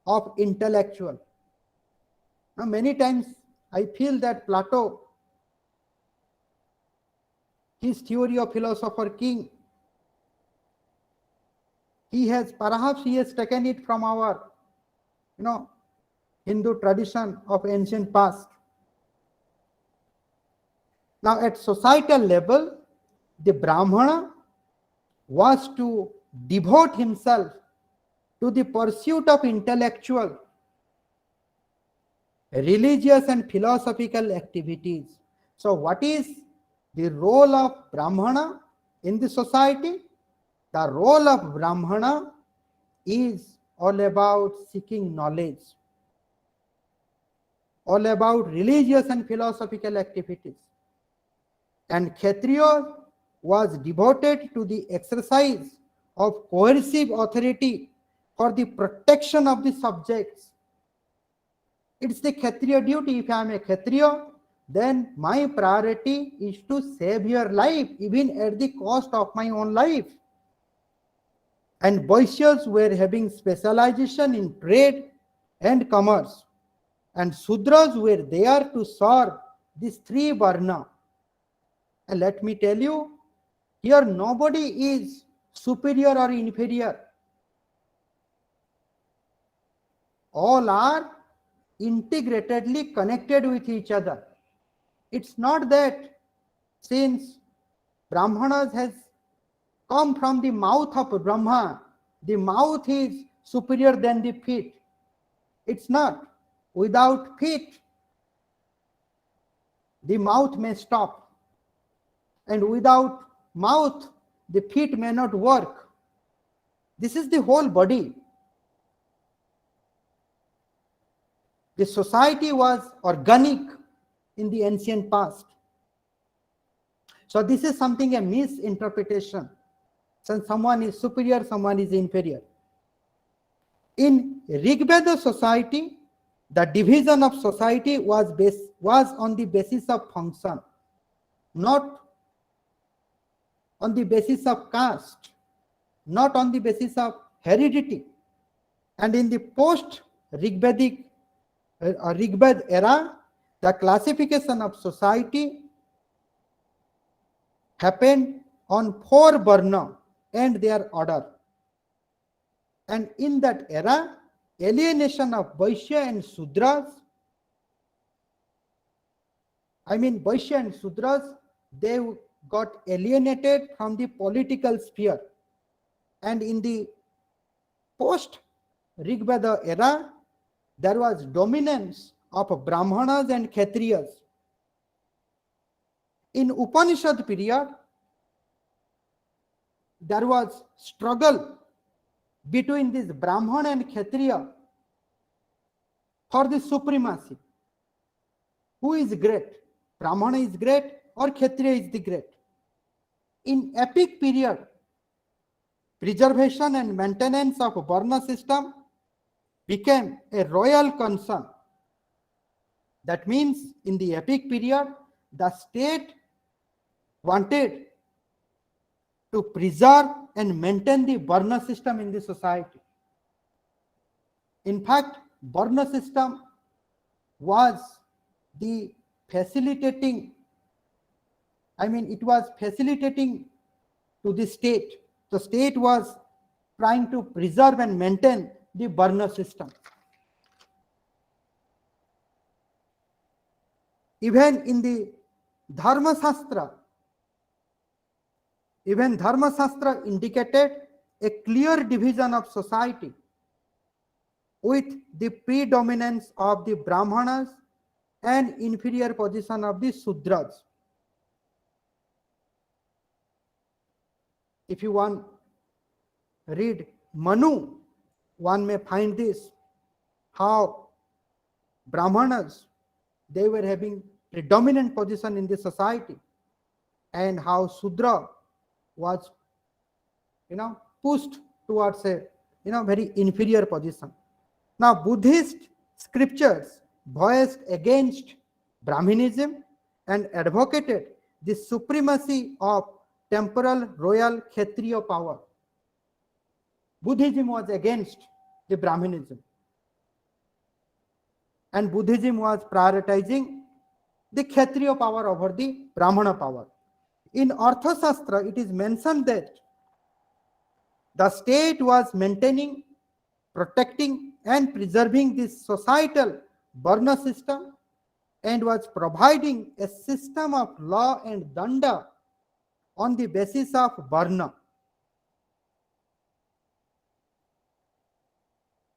of intellectual. Now many times I feel that Plato, his theory of philosopher king, perhaps he has taken it from our Hindu tradition of ancient past. Now at societal level, the Brahmana was to devote himself to the pursuit of intellectual, religious and philosophical activities. So what is the role of Brahmana in the society? The role of Brahmana is all about seeking knowledge, all about religious and philosophical activities. And Kshatriya was devoted to the exercise of coercive authority for the protection of the subjects. It's the Kshatriya duty. If I am a Kshatriya, then my priority is to save your life, even at the cost of my own life. And Vaishyas were having specialization in trade and commerce. And Sudras were there to serve these three varna. And let me tell you, here nobody is superior or inferior. All are integratedly connected with each other. It's not that since Brahmanas has come from the mouth of Brahma, the mouth is superior than the feet. It's not. Without feet, the mouth may stop. And without mouth, the feet may not work. This is the whole body. The society was organic in the ancient past. So this is something a misinterpretation. Since someone is superior, someone is inferior. In Rigveda society, the division of society was on the basis of function, not on the basis of caste, not on the basis of heredity. And in the post-Rigvedic Rigved era, the classification of society happened on 4 varna and their order. And in that era, alienation of Vaishya and Sudras, Vaishya and Sudras, they got alienated from the political sphere. And in the post-Rigveda era, there was dominance of Brahmanas and Kshatriyas. In Upanishad period, there was struggle between this Brahman and Kshatriya for the supremacy. Who is great? Brahmana is great or Kshatriya is the great? In epic period, preservation and maintenance of Varna system became a royal concern. That means in the epic period, the state wanted to preserve and maintain the Varna system in the society. In fact, Varna system was the facilitating, it was facilitating to the state. The state was trying to preserve and maintain the Varna system. Even in the Dharma Shastra, indicated a clear division of society with the predominance of the Brahmanas and inferior position of the Sudras. If you want read Manu, one may find this, how Brahmanas, they were having predominant position in the society, and how Sudra was pushed towards a very inferior position. Now Buddhist scriptures voiced against Brahmanism and advocated the supremacy of temporal royal Kshatriya power. Buddhism was against the Brahmanism, and Buddhism was prioritizing the Kshatriya power over the Brahmana power. In Arthashastra, it is mentioned that the state was maintaining protecting and preserving this societal Varna system and was providing a system of law and danda on the basis of Varna.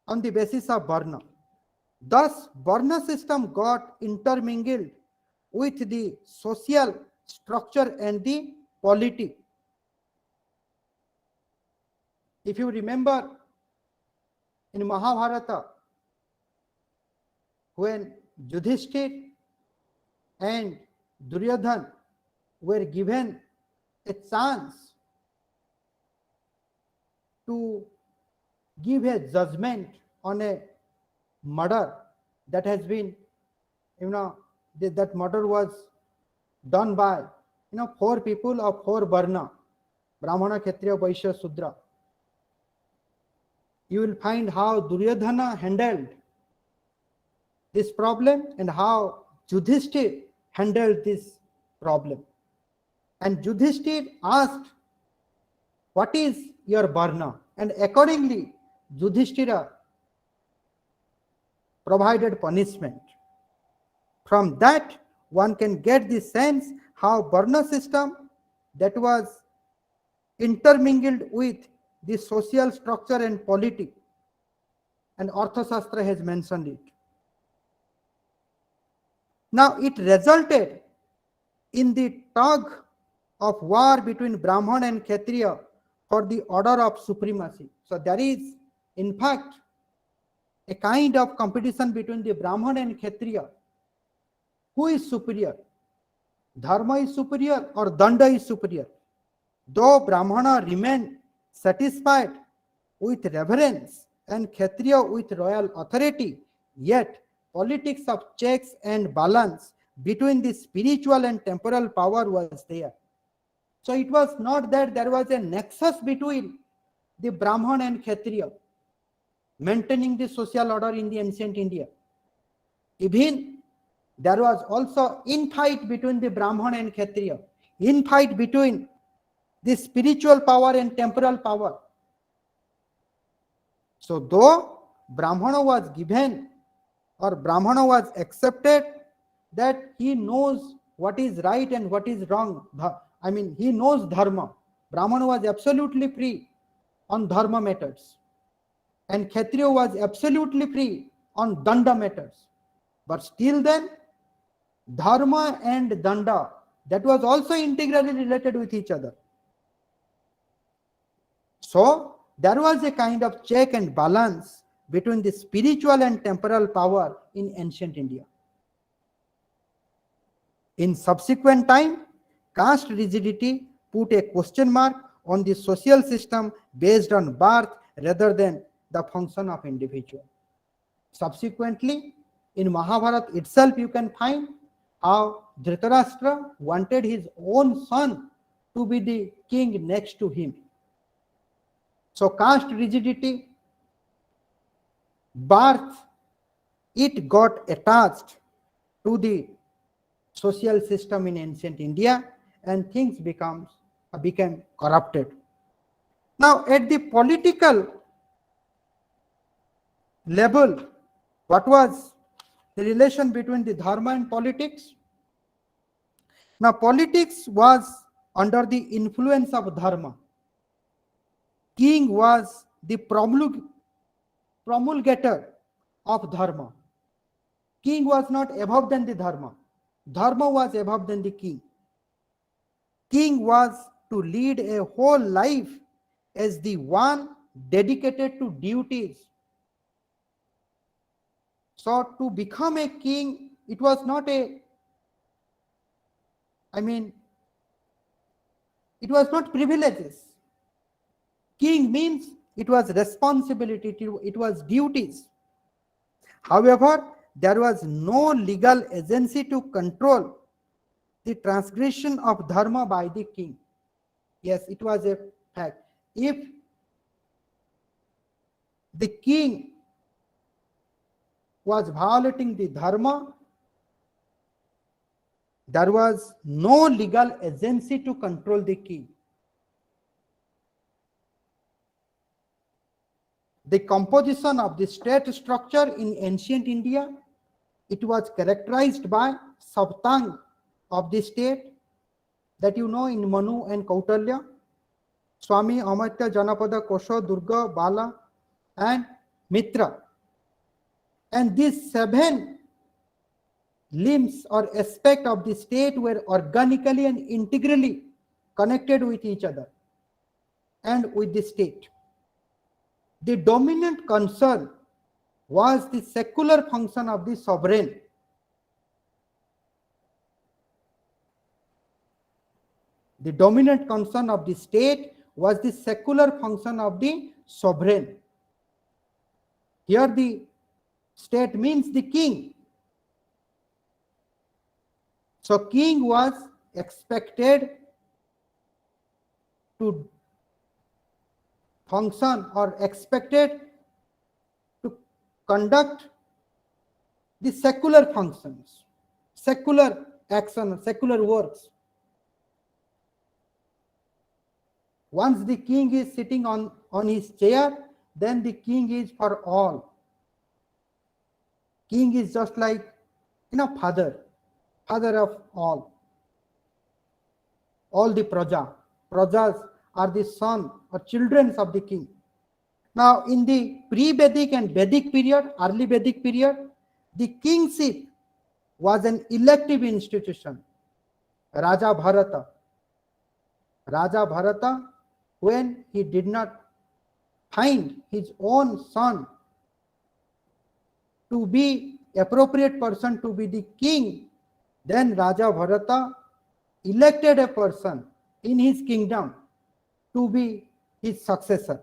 On the basis of Varna. Thus, Varna system got intermingled with the social structure and the polity. If you remember in Mahabharata, when Yudhishthir and Duryodhan were given a chance to give a judgment on a murder that has been, that murder was done by, 4 people of 4 Varna, Brahmana, Kshatriya, Vaishya, Sudra. You will find how Duryodhana handled this problem and how Yudhishthir handled this problem. And Yudhishthir asked, what is your Varna? And accordingly, Yudhishthira provided punishment. From that, one can get the sense how Varna system that was intermingled with the social structure and polity, and Arthashastra has mentioned it. Now it resulted in the tug of war between Brahman and Kshatriya for the order of supremacy. So there is, in fact, a kind of competition between the Brahman and Kshatriya. Who is superior? Dharma is superior or Danda is superior? Though Brahmana remain satisfied with reverence and Kshatriya with royal authority, yet politics of checks and balance between the spiritual and temporal power was there. So it was not that there was a nexus between the Brahman and Kshatriya maintaining the social order in the ancient India. Even there was also infight between the Brahman and Kshatriya, infight between the spiritual power and temporal power. So though Brahmana was given or Brahmana was accepted that he knows what is right and what is wrong, he knows dharma. Brahmana was absolutely free on dharma matters, and Kshatriya was absolutely free on danda matters. But still then, dharma and danda, that was also integrally related with each other. So there was a kind of check and balance between the spiritual and temporal power in ancient India. In subsequent time, caste rigidity put a question mark on the social system based on birth rather than the function of individual. Subsequently, in Mahabharata itself, you can find how Dhritarashtra wanted his own son to be the king next to him. So caste rigidity, birth, it got attached to the social system in ancient India, and things became corrupted. Now at the political level, what was the relation between the dharma and politics? Now politics was under the influence of dharma. King was the promulgator of dharma. King was not above than the dharma. Dharma was above than the king. King was to lead a whole life as the one dedicated to duties. So to become a king, it was not it was not privileges. King means it was responsibility, it was duties. However, there was no legal agency to control the transgression of dharma by the king. Yes, it was a fact. If the king was violating the dharma, there was no legal agency to control the king. the composition of the state structure in ancient India, it was characterized by Saptang of the state that you know in Manu and Kautalya, Swami, Amartya, Janapada, Kosha, Durga, Bala, and Mitra. And these 7 limbs or aspect of the state were organically and integrally connected with each other and with the state. The dominant concern was the secular function of the sovereign. The dominant concern of the state was the secular function of the sovereign. Here the state means the king. So king was expected to function or expected to conduct the secular functions, secular action, secular works. Once the king is sitting on his chair, then the king is for all. King is just like, father of all the prajas are the son or children of the king. Now in the pre-Vedic and Vedic period, early Vedic period, the kingship was an elective institution. Raja Bharata, when he did not find his own son to be appropriate person to be the king, then Raja Bharata elected a person in his kingdom to be his successor.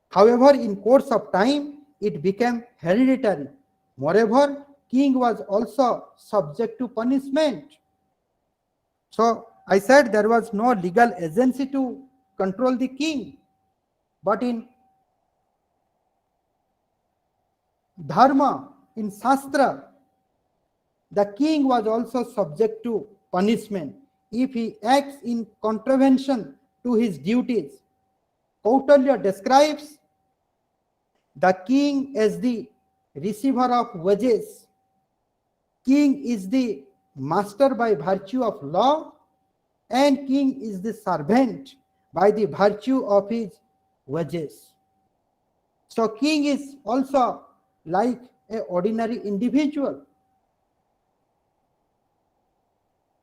However, in course of time, it became hereditary. Moreover, king was also subject to punishment. So I said there was no legal agency to control the king. But in Dharma, in Shastra, the king was also subject to punishment if he acts in contravention to his duties. Kautalya describes the king as the receiver of wages. King is the master by virtue of law, and king is the servant by the virtue of his wages. So king is also like an ordinary individual.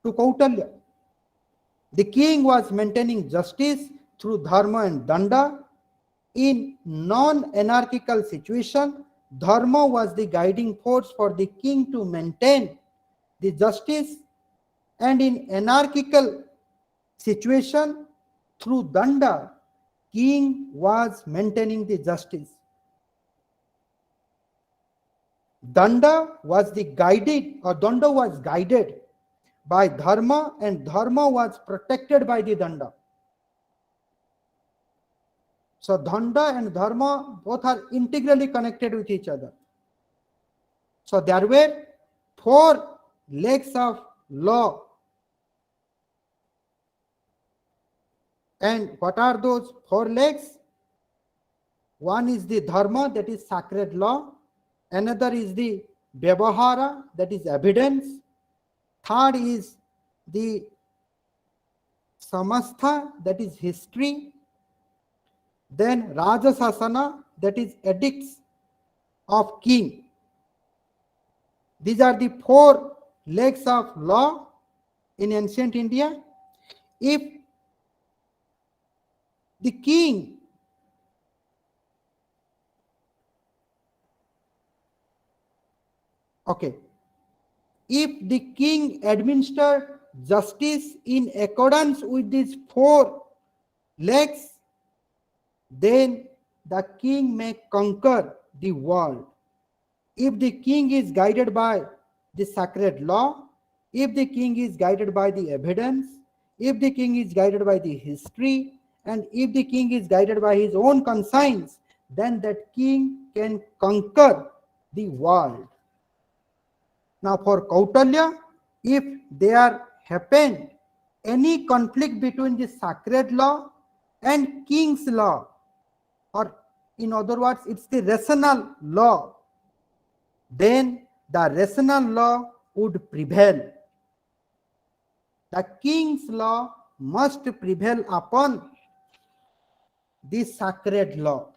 To Kautalya, the king was maintaining justice through dharma and danda. In non-anarchical situation, dharma was the guiding force for the king to maintain the justice, and in anarchical situation, through danda, king was maintaining the justice. Danda was guided by dharma, and dharma was protected by the danda. So danda and dharma both are integrally connected with each other. So there were 4 legs of law. And what are those 4 legs? One is the dharma, that is sacred law. Another is the vyavahara, that is evidence. Third is the samastha, that is history. Then rajasasana, that is edicts of king. These are the 4 legs of law in ancient India. If the king if the king administered justice in accordance with these 4 legs, then the king may conquer the world. If the king is guided by the sacred law, if the king is guided by the evidence, if the king is guided by the history, and if the king is guided by his own conscience, then that king can conquer the world. Now for Kautalya, if there happened any conflict between the sacred law and king's law, or in other words, it's the rational law, then the rational law would prevail. The king's law must prevail upon the sacred law.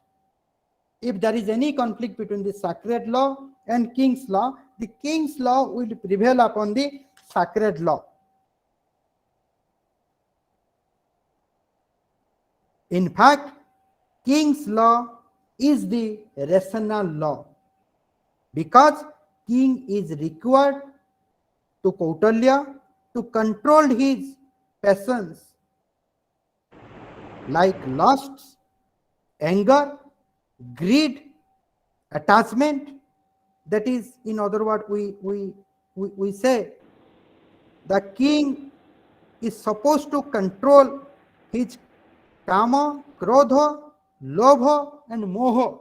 If there is any conflict between the sacred law and king's law, the king's law will prevail upon the sacred law. In fact, king's law is the rational law, because king is required to Kautalya to control his passions like lusts, anger, greed, attachment. That is, in other words, we say the king is supposed to control his kama, krodha, lobha and moha.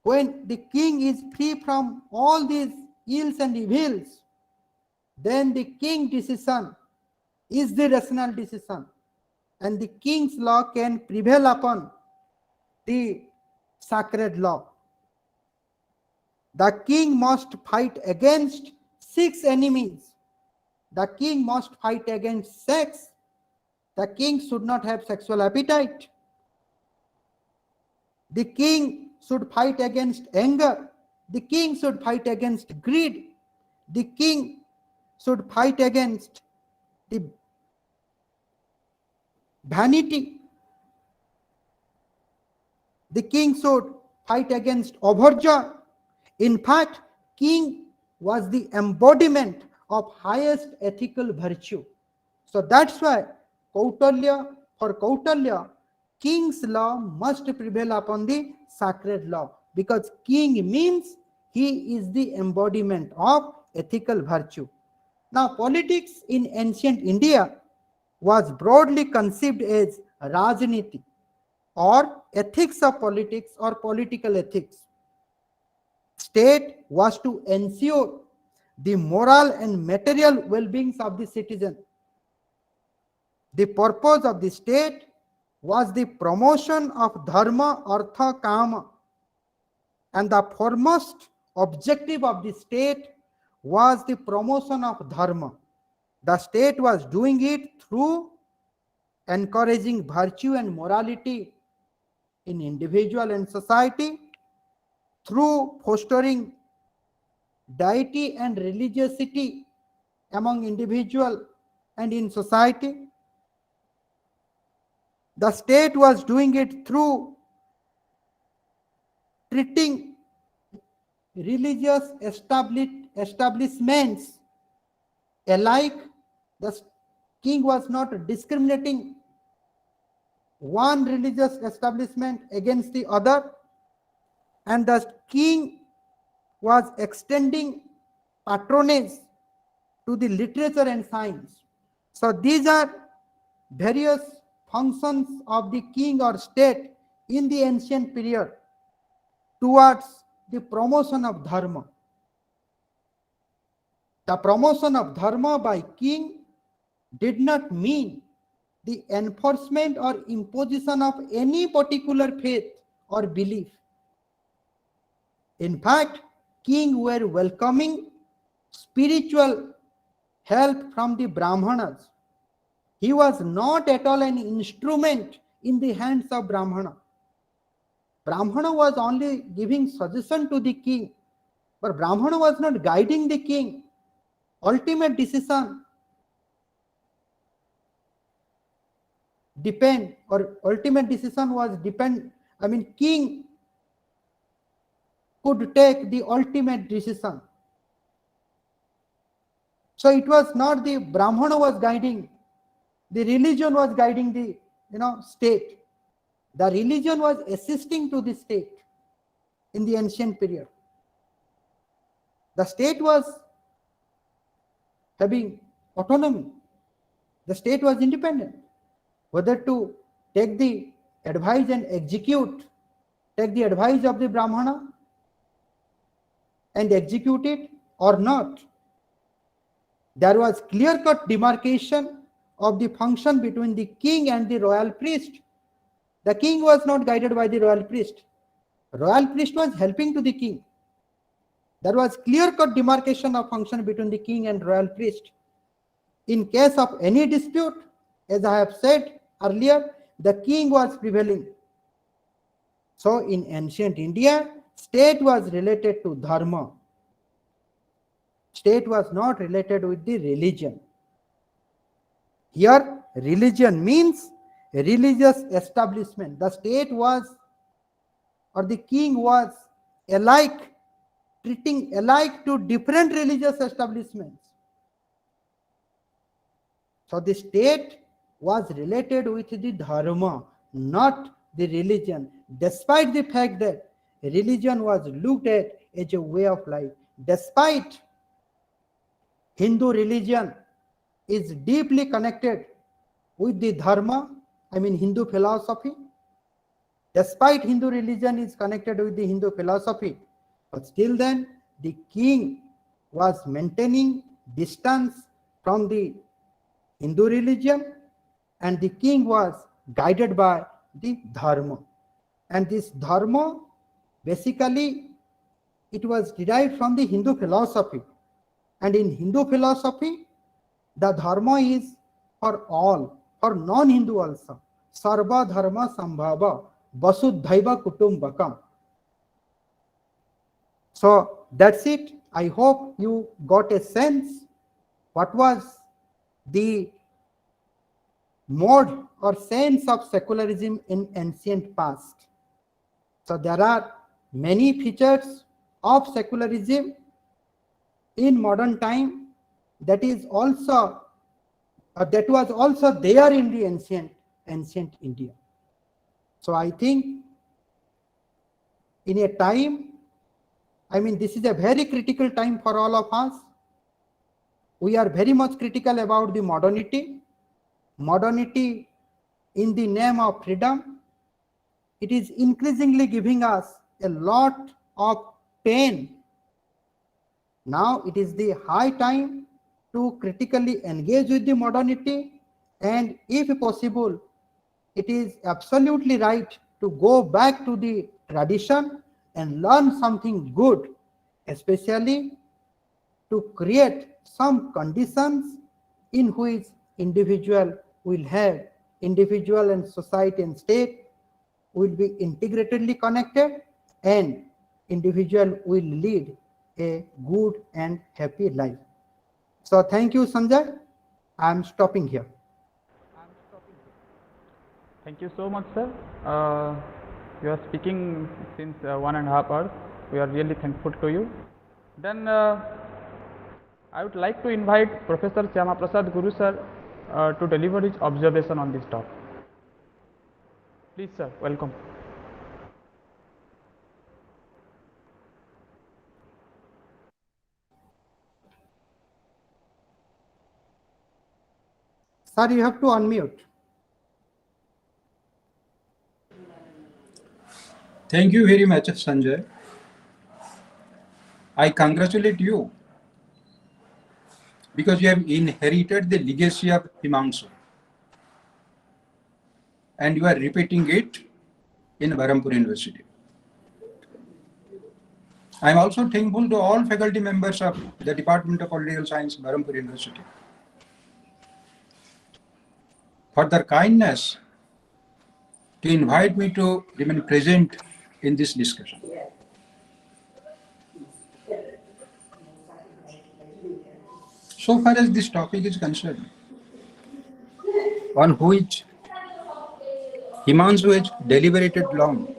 When the king is free from all these ills and evils, then the king's decision is the rational decision, and the king's law can prevail upon the sacred law. The king must fight against 6 enemies. The king must fight against sex. The king should not have sexual appetite. The king should fight against anger. The king should fight against greed. The king should fight against the vanity. The king should fight against overjoy. In fact, king was the embodiment of highest ethical virtue. So that's why for Kautalya, king's law must prevail upon the sacred law, because king means he is the embodiment of ethical virtue. Now, politics in ancient India was broadly conceived as Rajniti, or ethics of politics, or political ethics. State was to ensure the moral and material well-being of the citizen. The purpose of the state was the promotion of dharma, artha, kama, and the foremost objective of the state was the promotion of dharma. The state was doing it through encouraging virtue and morality in individual and society, through fostering deity and religiosity among individual and in society. The state was doing it through treating religious establishments alike. The king was not discriminating one religious establishment against the other, and the king was extending patronage to the literature and science. So these are various functions of the king or state in the ancient period towards the promotion of dharma. The promotion of dharma by king did not mean the enforcement or imposition of any particular faith or belief. In fact, kings were welcoming spiritual help from the Brahmanas. He was not at all an instrument in the hands of Brahmana. Brahmana was only giving suggestion to the king, but Brahmana was not guiding the king. Ultimate decision was depend. King could take the ultimate decision. So it was not the Brahmana was guiding, the religion was guiding the state. The religion was assisting to the state in the ancient period. The state was having autonomy. The state was independent, whether to take the advice and take the advice of the Brahmana and execute it or not. There was clear-cut demarcation of the function between the king and the royal priest. The king was not guided by the royal priest. Royal priest was helping to the king. There was clear-cut demarcation of function between the king and royal priest. In case of any dispute, as I have said earlier, the king was prevailing. So in ancient India, state was related to dharma. State was not related with the religion. Here, religion means a religious establishment. The state was, or the king was alike, treating alike to different religious establishments. So the state was related with the dharma, not the religion, despite the fact that religion was looked at as a way of life. Despite Hindu religion is deeply connected with the dharma, Hindu philosophy. Despite Hindu religion is connected with the Hindu philosophy, but still then the king was maintaining distance from the Hindu religion, and the king was guided by the dharma. And this dharma, basically, it was derived from the Hindu philosophy. And in Hindu philosophy, the dharma is for all, for non-Hindu also. Sarva dharma sambhava vasudhaiva kutumbakam. So that's it. I hope you got a sense what was the mode or sense of secularism in ancient past. So there are many features of secularism in modern time that is also that was also there in the ancient India. So I think in a time, this is a very critical time for all of us. We are very much critical about the modernity. Modernity in the name of freedom. It is increasingly giving us a lot of pain. Now it is the high time to critically engage with the modernity, and if possible, it is absolutely right to go back to the tradition and learn something good, especially to create some conditions in which individual and society and state will be integratedly connected, and individual will lead a good and happy life. So thank you, Sanjay. I am stopping here. Thank you so much, sir. You are speaking since 1.5 hours. We are really thankful to you. Then I would like to invite Professor Syama Prasad Guru sir to deliver his observation on this topic. Please, sir, welcome. Sir, you have to unmute. Thank you very much, Sanjay. I congratulate you because you have inherited the legacy of Himanshu and you are repeating it in Berhampur University. I am also thankful to all faculty members of the Department of Political Science, Berhampur University, for their kindness to invite me to remain present in this discussion. So far as this topic is concerned, on which Himanshu has deliberated long,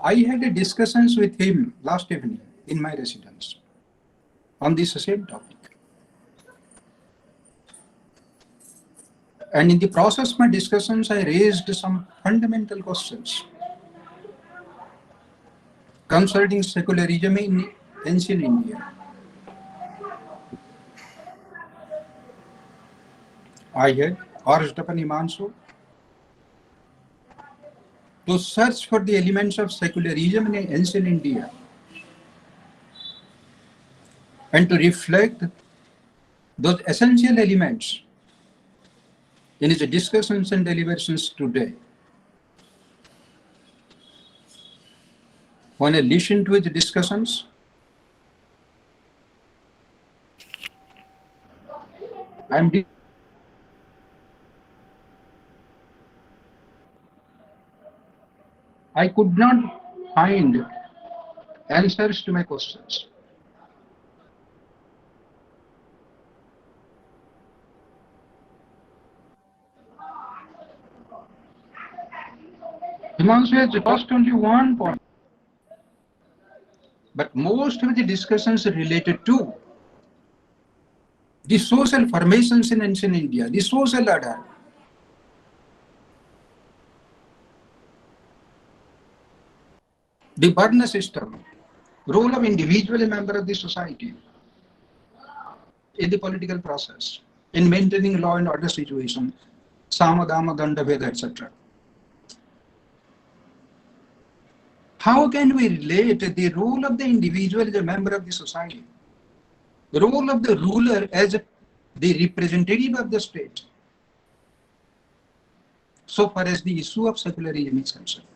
I had discussions with him last evening in my residence on this same topic. And in the process of my discussions, I raised some fundamental questions concerning secularism in ancient India. I had urged upon Himanshu to search for the elements of secularism in ancient India and to reflect those essential elements in his discussions and deliberations today, when I listen to his discussions, I could not find answers to my questions. Himanshu has lost only one point, but most of the discussions are related to the social formations in ancient India, the social order, the Varna system, role of individual member of the society in the political process, in maintaining law and order situation, samadama, danda, veda, etc. How can we relate the role of the individual as a member of the society, the role of the ruler as the representative of the state, so far as the issue of secularism is concerned?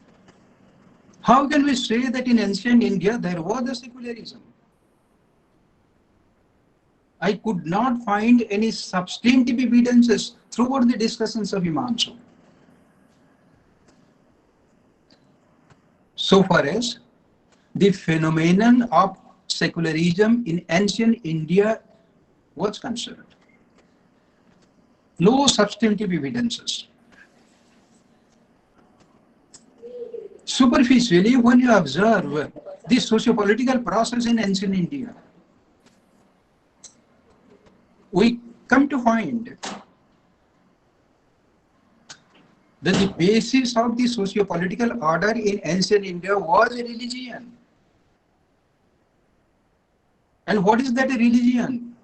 How can we say that in ancient India there was a secularism? I could not find any substantive evidences throughout the discussions of Himanshu. So far as the phenomenon of secularism in ancient India was concerned, no substantive evidences. Superficially, when you observe the socio-political process in ancient India, we come to find that the basis of the socio-political order in ancient India was a religion. And what is that religion?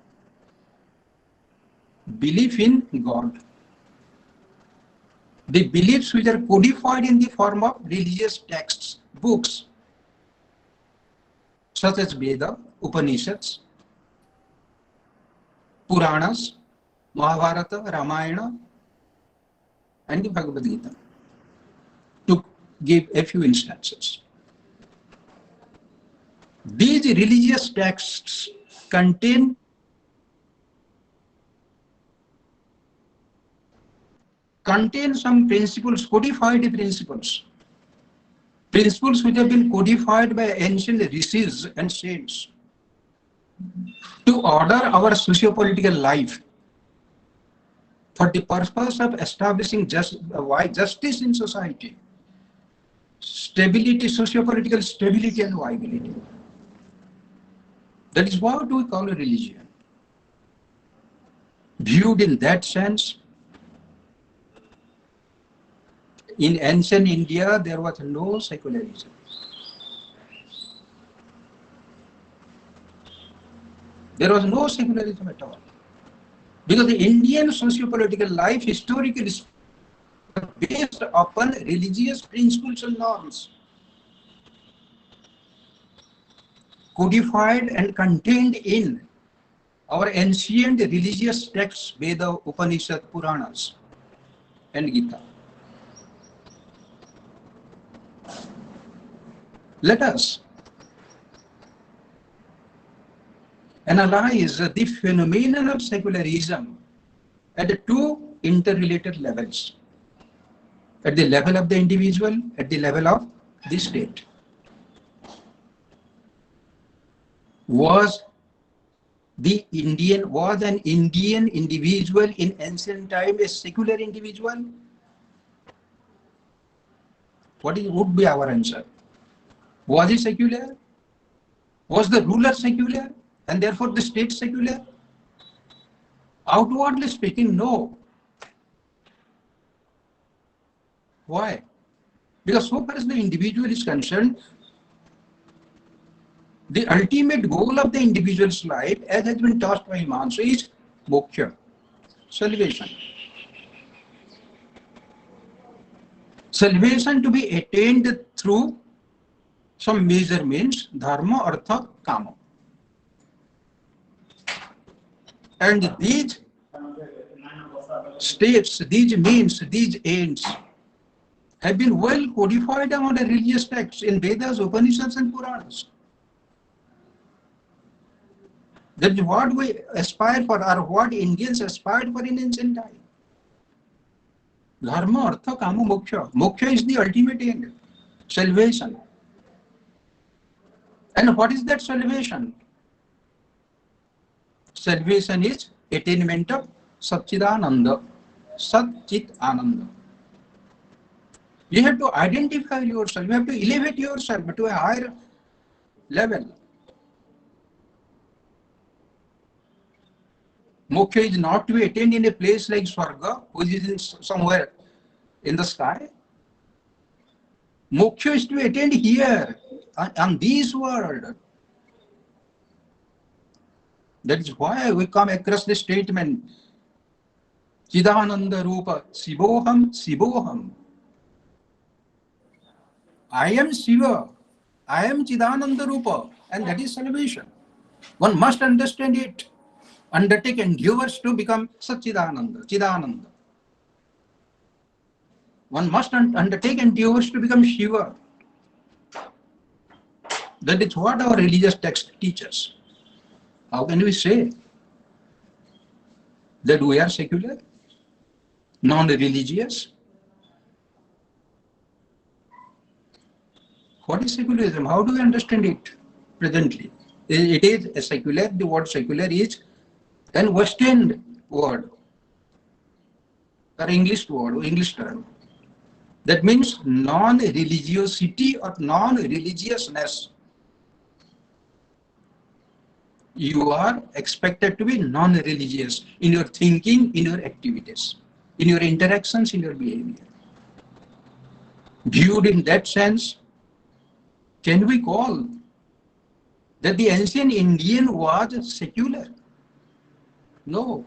Belief in God. The beliefs which are codified in the form of religious texts, books, such as Veda, Upanishads, Puranas, Mahabharata, Ramayana, and the Bhagavad Gita, to give a few instances. These religious texts contain some principles, codified principles which have been codified by ancient rishis and saints to order our socio-political life for the purpose of establishing justice in society, stability, socio-political stability and viability. That is what we call a religion. Viewed in that sense, in ancient India, there was no secularism. There was no secularism at all. Because the Indian socio-political life historically is based upon religious principles and norms, codified and contained in our ancient religious texts, Veda, Upanishad, Puranas, and Gita. Let us analyze the phenomenon of secularism at two interrelated levels, at the level of the individual, at the level of the state. Was an Indian individual in ancient time a secular individual? What would be our answer? Was he secular? Was the ruler secular and therefore the state secular? Outwardly speaking, no. Why? Because so far as the individual is concerned, the ultimate goal of the individual's life, as has been taught by Himanshu, is moksha, salvation. Salvation to be attained through some major means, dharma, artha, kama. And these states, these means, these ends have been well codified among the religious texts in Vedas, Upanishads and Puranas. That is what we aspire for, or what Indians aspired for in ancient time. Dharma, Artha, Kama, Moksha. Moksha is the ultimate end, salvation. And what is that salvation? Salvation is attainment of Satchidananda. Satchit Ananda. You have to identify yourself, you have to elevate yourself to a higher level. Moksha is not to be attained in a place like Swarga, which is somewhere in the sky. Moksha is to be attained here, on this world. That is why we come across the statement, Chidananda Rupa, Sivoham, Sivoham. I am Shiva, I am Chidananda Rupa, and that is salvation. One must understand it, undertake endeavors to become Satchidananda, Chidananda. One must undertake endeavors to become Shiva. That is what our religious text teaches. How can we say that we are secular, non-religious? What is secularism? How do we understand it presently? It is a secular, the word secular is an Western word, or English word, English term. That means non-religiosity or non-religiousness. You are expected to be non-religious in your thinking, in your activities, in your interactions, in your behavior. Viewed in that sense, can we call that the ancient Indian was secular? No,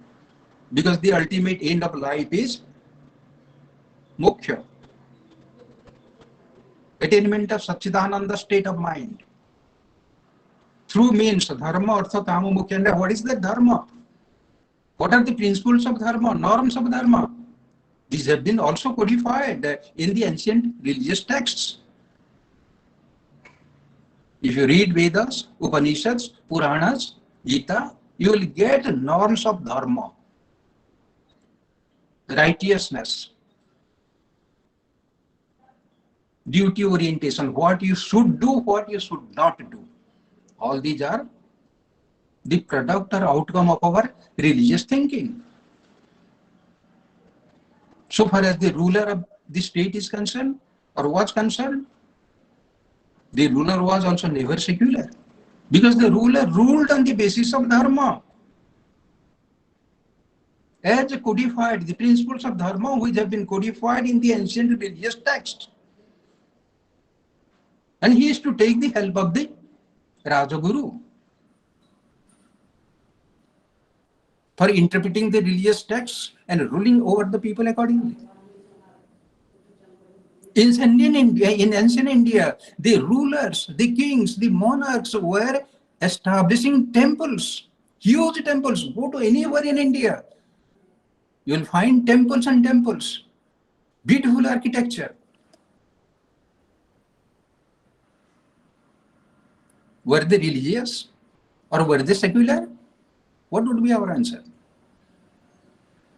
because the ultimate end of life is moksha, attainment of Satchidananda state of mind. Through means dharma, artha, kama, moksha. And what is the dharma? What are the principles of dharma, norms of dharma? These have been also codified in the ancient religious texts. If you read Vedas, Upanishads, Puranas, Gita, you will get norms of dharma, righteousness, duty orientation, what you should do, what you should not do. All these are the product or outcome of our religious thinking. So far as the ruler of the state is concerned, or was concerned, the ruler was also never secular, because the ruler ruled on the basis of dharma. As codified, the principles of dharma which have been codified in the ancient religious text. And he is to take the help of the Rajaguru for interpreting the religious texts and ruling over the people accordingly. In ancient India, the rulers, the kings, the monarchs were establishing temples, huge temples. Go to anywhere in India, you will find temples and temples, beautiful architecture. Were they religious or were they secular? What would be our answer?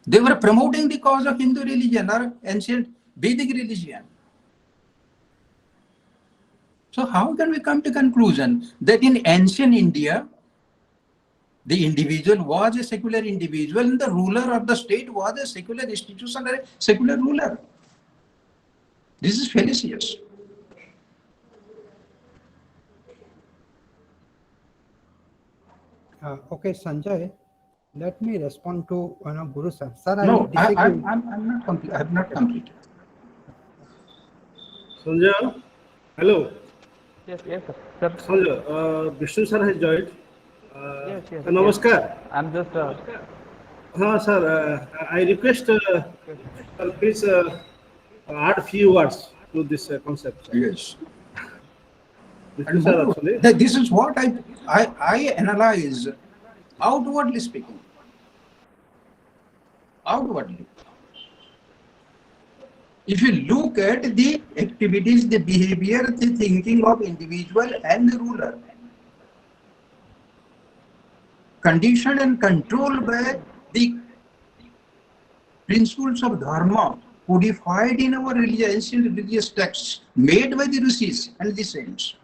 They were promoting the cause of Hindu religion or ancient Vedic religion. So how can we come to conclusion that in ancient India, the individual was a secular individual and the ruler of the state was a secular institution or a secular ruler? This is fallacious. Okay, Sanjay, let me respond to Guru sir. Sir, No, I'm I'm not complete. I have not completed. Sanjay, hello. Yes, sir. Sanjay, Vishnu sir has joined. Yes. Namaskar. I'm just. Sir, I request, sir, please add few words to this concept. Sir. Yes. Vishnu sir, actually. This is what I analyze outwardly speaking. Outwardly. If you look at the activities, the behavior, the thinking of individual and the ruler, conditioned and controlled by the principles of dharma codified in our ancient religious texts made by the rishis and the saints.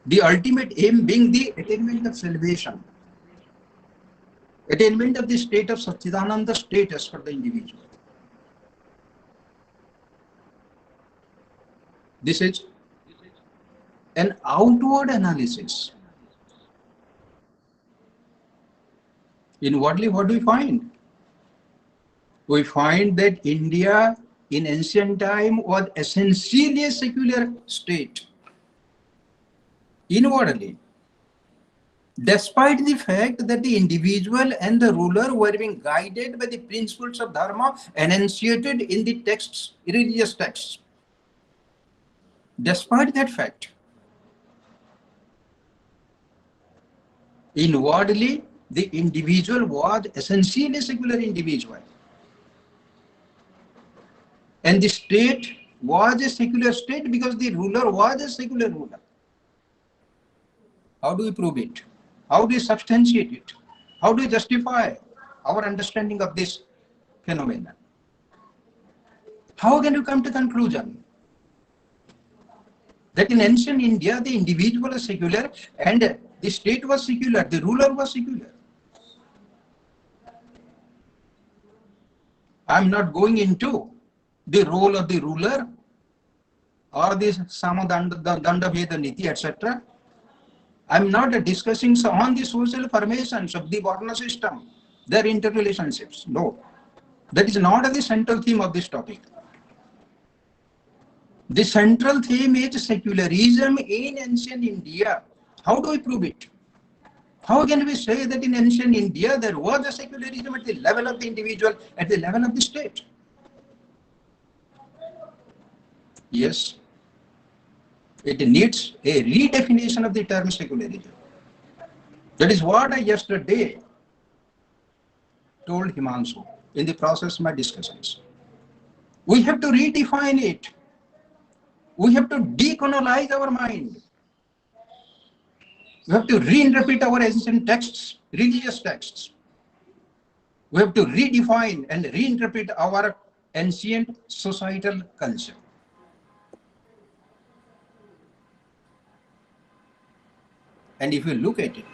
The ultimate aim being the attainment of salvation, attainment of the state of Satchidananda status for the individual. This is an outward analysis. Inwardly, what do we find? We find that India in ancient time was essentially a secular state. Inwardly, despite the fact that the individual and the ruler were being guided by the principles of dharma enunciated in the texts, religious texts. Despite that fact, inwardly, the individual was essentially a secular individual. And the state was a secular state because the ruler was a secular ruler. How do we prove it? How do we substantiate it? How do we justify our understanding of this phenomenon? How can you come to conclusion that in ancient India, the individual was secular and the state was secular, the ruler was secular? I'm not going into the role of the ruler or the Samadanda Veda Niti, etc. I'm not discussing on the social formations of the Varna system, their interrelationships. No, that is not the central theme of this topic. The central theme is secularism in ancient India. How do we prove it? How can we say that in ancient India there was a secularism at the level of the individual, at the level of the state? Yes, it needs a redefinition of the term secularism. That is what I yesterday told Himanshu in the process of my discussions. We have to redefine it. We have to decolonize our mind. We have to reinterpret our ancient texts, religious texts. We have to redefine and reinterpret our ancient societal culture. And if you look at it,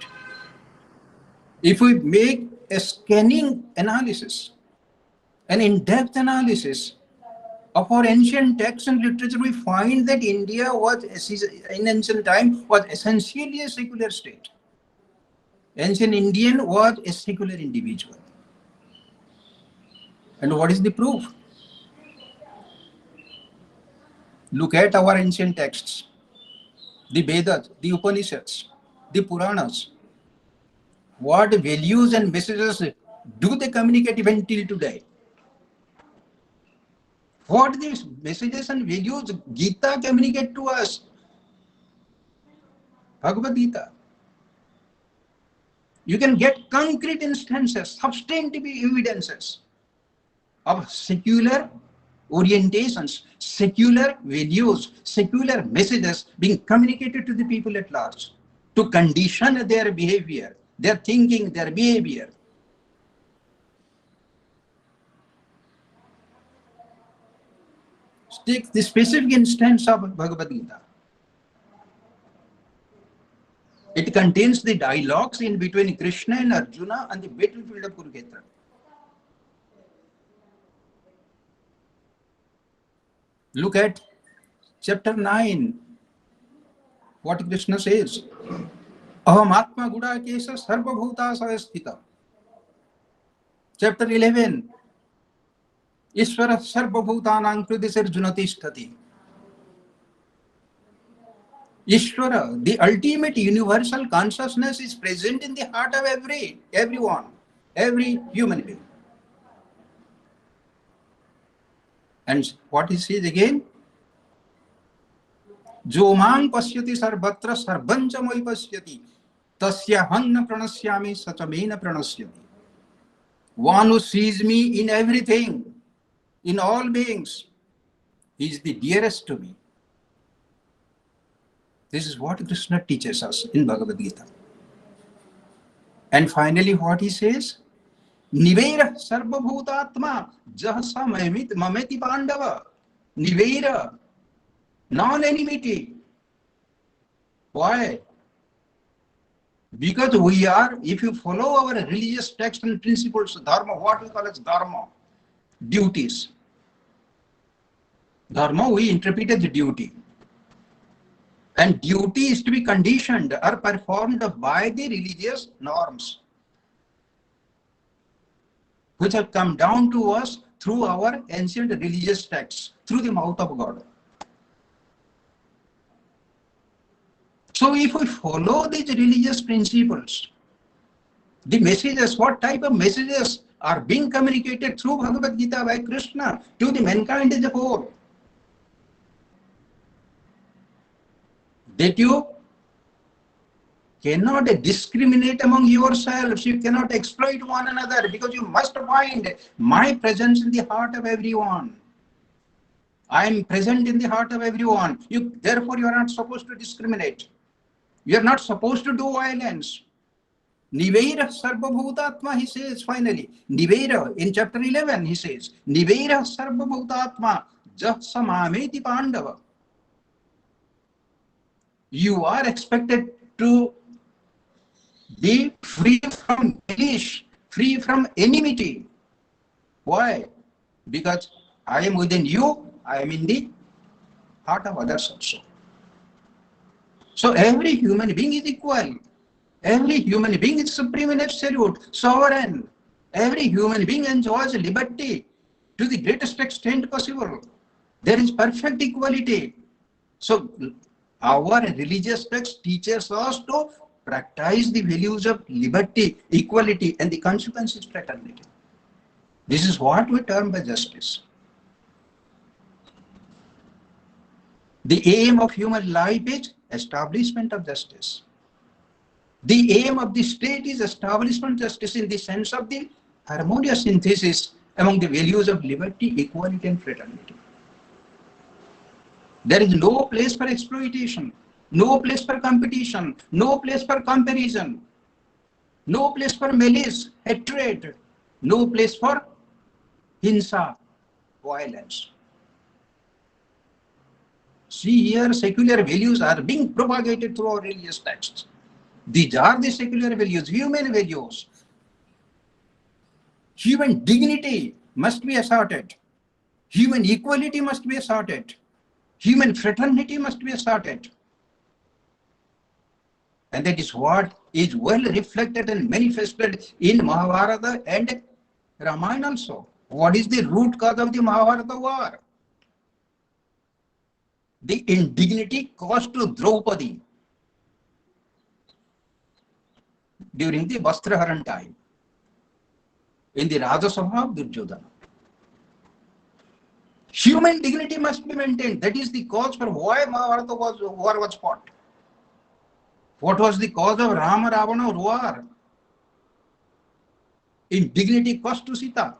if we make a scanning analysis, an in-depth analysis of our ancient texts and literature, we find that India was, in ancient time, was essentially a secular state. Ancient Indian was a secular individual. And what is the proof? Look at our ancient texts, the Vedas, the Upanishads, the Puranas. What values and messages do they communicate even till today? What these messages and values Gita communicate to us? Bhagavad Gita. You can get concrete instances, substantive evidences of secular orientations, secular values, secular messages being communicated to the people at large to condition their behavior, their thinking, their behavior. Take the specific instance of Bhagavad Gita. It contains the dialogues in between Krishna and Arjuna on the battlefield of Kurukshetra. Look at chapter 9. What Krishna says. Aham atma gudakesha sarva bhuta sayasthita. Chapter 11. Ishvara sarva bhutanang hridisir junatishthati. Ishvara, the ultimate universal consciousness, is present in the heart of everyone, every human being. And what he says again? Jo mang pasyati sarvatra sarvancha moi pasyati tasya hanna pranasyami sachamena pranasyati. One who sees me in everything, in all beings. He is the dearest to me. This is what Krishna teaches us in Bhagavad Gita. And finally, what he says? Nivaira sarva bhutatma jahasa mameti pandava. Nivaira, non-enmity. Why? Because we are, if you follow our religious text and principles, dharma, what we call as dharma, duties. Dharma we interpret as duty. And duty is to be conditioned or performed by the religious norms, which have come down to us through our ancient religious texts, through the mouth of God. So if we follow these religious principles, the messages, what type of messages are being communicated through Bhagavad Gita by Krishna to the mankind as a whole? That you cannot discriminate among yourselves, you cannot exploit one another, because you must find my presence in the heart of everyone. I am present in the heart of everyone. Therefore, you are not supposed to discriminate. You are not supposed to do violence. Nivaira sarva bhutatma, he says finally. Nivaira, in chapter 11, he says, Nivaira sarva bhutatma jasamameti pandava. You are expected to be free from malice, free from enmity. Why? Because I am within you, I am in the heart of others also. So every human being is equal. Every human being is supreme and absolute, sovereign. Every human being enjoys liberty to the greatest extent possible. There is perfect equality. So our religious text teaches us to practice the values of liberty, equality, and the consequences fraternity. This is what we term by justice. The aim of human life is establishment of justice. The aim of the state is establishment of justice in the sense of the harmonious synthesis among the values of liberty, equality, and fraternity. There is no place for exploitation, no place for competition, no place for comparison, no place for malice, hatred, no place for hinsa, violence. See here, secular values are being propagated through our religious texts. These are the secular values, human values. Human dignity must be asserted. Human equality must be asserted. Human fraternity must be asserted. And that is what is well reflected and manifested in Mahabharata and Ramayana also. What is the root cause of the Mahabharata war? The indignity caused to Draupadi during the Vastraharan time in the Rajasabha of Duryodhana. Human dignity must be maintained. That is the cause for why Mahabharata war was fought. What was the cause of Rama Ravana war? Indignity caused to Sita.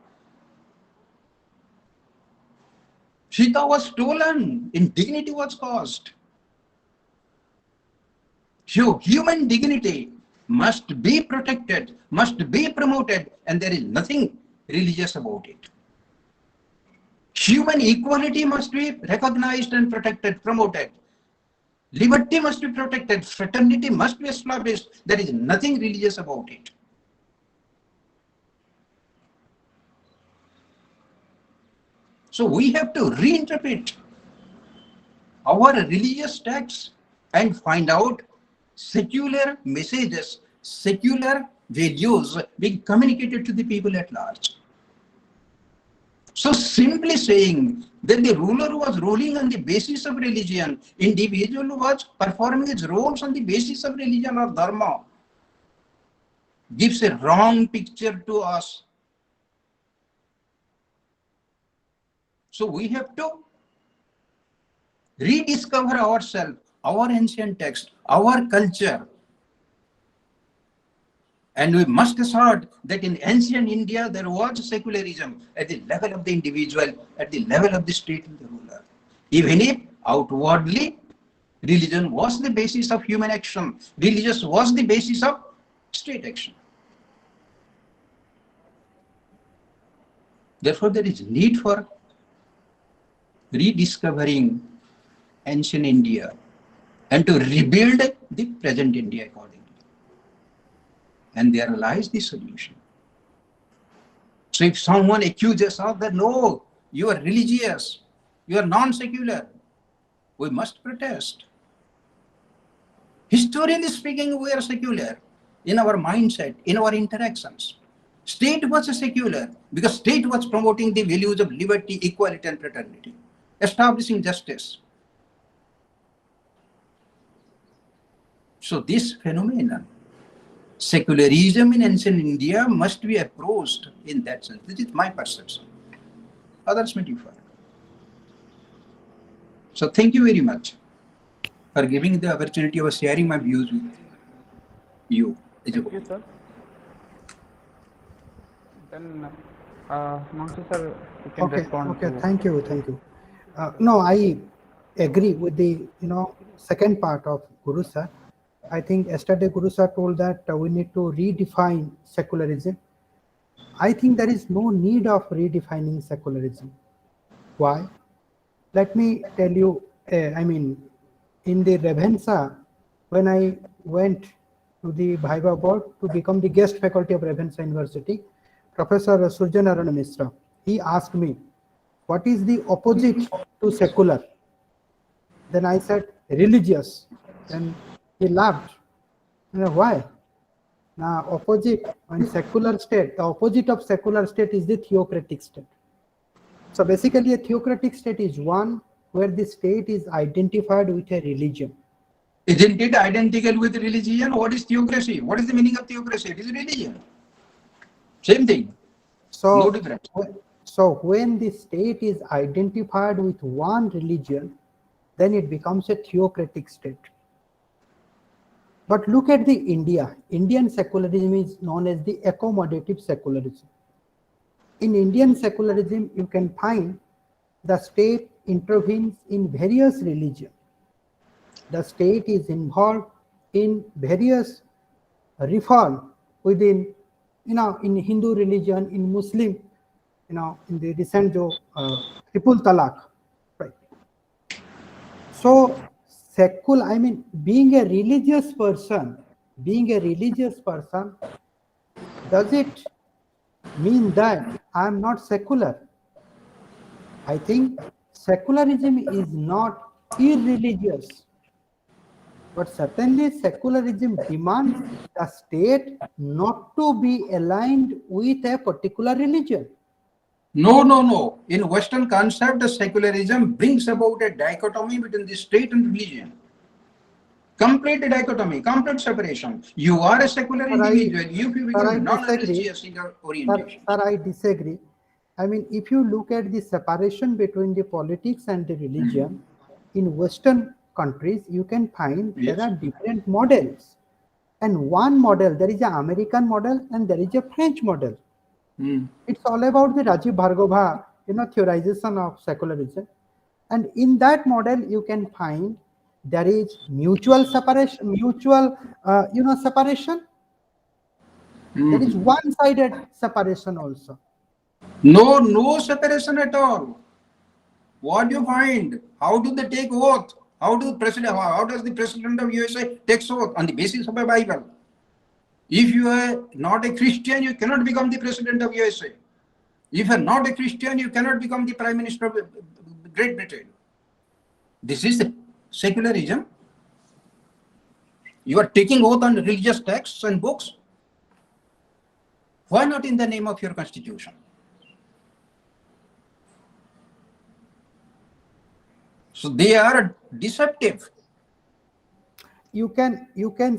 Sita was stolen. Indignity was caused. So human dignity must be protected, must be promoted, and there is nothing religious about it. Human equality must be recognized and protected, promoted. Liberty must be protected. Fraternity must be established. There is nothing religious about it. So we have to reinterpret our religious texts and find out secular messages, secular values being communicated to the people at large. So simply saying that the ruler was ruling on the basis of religion, individual was performing his roles on the basis of religion or dharma, gives a wrong picture to us. So we have to rediscover ourselves, our ancient text, our culture, And we must assert that in ancient India, there was secularism at the level of the individual, at the level of the state and the ruler. Even if outwardly, religion was the basis of human action, religious was the basis of state action. Therefore, there is need for rediscovering ancient India and to rebuild the present India accordingly. And there lies the solution. So if someone accuses us that no, you are religious, you are non-secular, we must protest. Historically speaking, we are secular in our mindset, in our interactions. State was secular because state was promoting the values of liberty, equality, and fraternity, establishing justice. So this phenomenon, secularism in ancient India, must be approached in that sense. This is my perception. Others may differ. So thank you very much for giving the opportunity of sharing my views with you. Thank you, sir. Then, Himanshu sir, you can respond. Okay. Thank you. No, I agree with the second part of Guru sir. I think yesterday Guru sir told that we need to redefine secularism. I think there is no need of redefining secularism. Why? Let me tell you. In the Revensa, when I went to the Viva board to become the guest faculty of Revensa University, Professor Surjanarana Mishra, he asked me, what is the opposite to secular? Then I said, religious. Then he laughed. Why? Now, opposite on secular state, the opposite of secular state is the theocratic state. So basically, a theocratic state is one where the state is identified with a religion. Isn't it identical with religion? What is theocracy? What is the meaning of theocracy? It is religion. Same thing. So, no difference. So when the state is identified with one religion, then it becomes a theocratic state. But look at the Indian secularism is known as the accommodative secularism. In Indian secularism, you can find the state intervenes in various religions. The state is involved in various reform within, in Hindu religion, in Muslim, in the recent triple talaq, right? So being a religious person, does it mean that I am not secular? I think secularism is not irreligious, but certainly secularism demands the state not to be aligned with a particular religion. No. In Western concept, the secularism brings about a dichotomy between the state and religion. Complete dichotomy, complete separation. You are a secular individual. You become non-religious in your orientation. Sir, I disagree. If you look at the separation between the politics and the religion, in Western countries, you can find there are different models. And one model, there is an American model and there is a French model. It's all about the Rajiv Bhargava, theorization of secularism. And in that model, you can find there is mutual separation, separation. There is one-sided separation also. No separation at all. What do you find? How do they take oath? How does the president of USA take oath? On the basis of a Bible. If you are not a Christian, you cannot become the president of USA. If you are not a Christian, you cannot become the prime minister of Great Britain. This is secularism. You are taking oath on religious texts and books. Why not in the name of your constitution? So they are deceptive. You can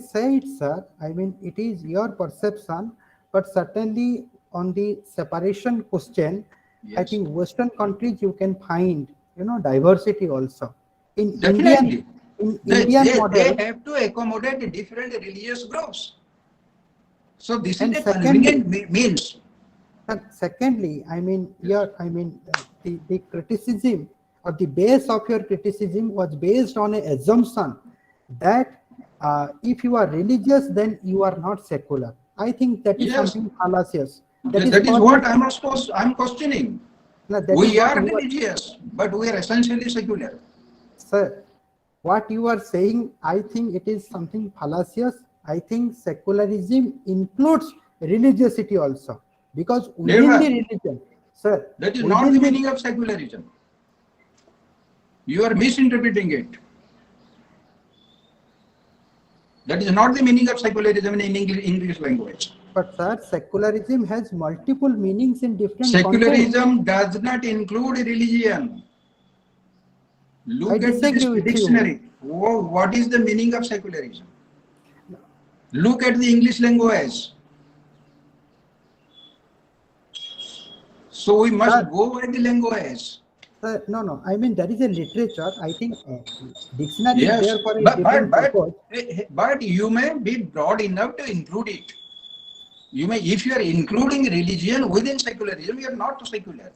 say it, sir. It is your perception, but certainly on the separation question, I think Western countries you can find diversity also. In Definitely. Indian model, they have to accommodate different religious groups. So this And is a secondly- convenient means. Secondly, the criticism or the base of your criticism was based on an assumption that if you are religious, then you are not secular. I think that is Yes. something fallacious. That is what I'm questioning. No, that is We what are you are- religious, but we are essentially secular. Sir, what you are saying, I think it is something fallacious. I think secularism includes religiosity also, because within Never. the religion, sir, That is within not the meaning of secularism. You are misinterpreting it. That is not the meaning of secularism in English language. But sir, secularism has multiple meanings in different contexts. Secularism does not include religion. Look I at the disagree with you. dictionary. Oh, what is the meaning of secularism? Look at the English language. So we must Sir. go by the language. No. I mean, there is a literature. I think dictionary Yes, is there for a different purpose. but you may be broad enough to include it. You may, if you are including religion within secularism, you are not secular.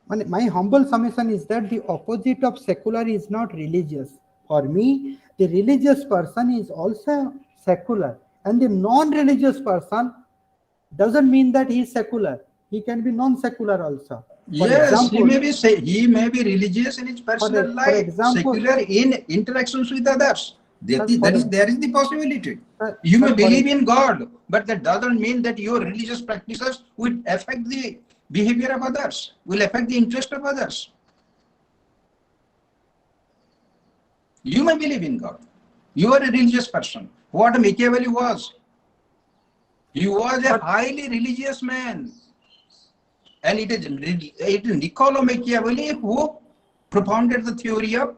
My humble submission is that the opposite of secular is not religious. For me, the religious person is also secular, and the non-religious person doesn't mean that he is secular. He can be non-secular also. For Yes, example, he may be religious in his personal for life, example- secular in interactions with others. There is the possibility. You may sir, believe in God, but that doesn't mean that your religious practices will affect the behavior of others, will affect the interest of others. You may believe in God. You are a religious person. What Machiavelli was. He was a highly religious man. And it is Niccolo Machiavelli who propounded the theory of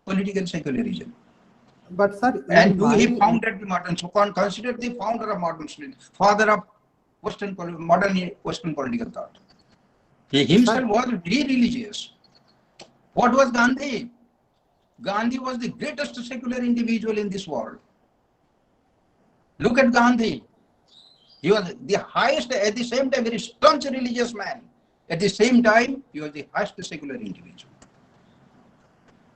political secularism. but sir, And he founded the modern, so considered the founder of modern slavery, father of modern Western political thought. He himself was very religious. What was Gandhi? Gandhi was the greatest secular individual in this world. Look at Gandhi. He was the highest, at the same time, very staunch religious man. At the same time, he was the highest secular individual.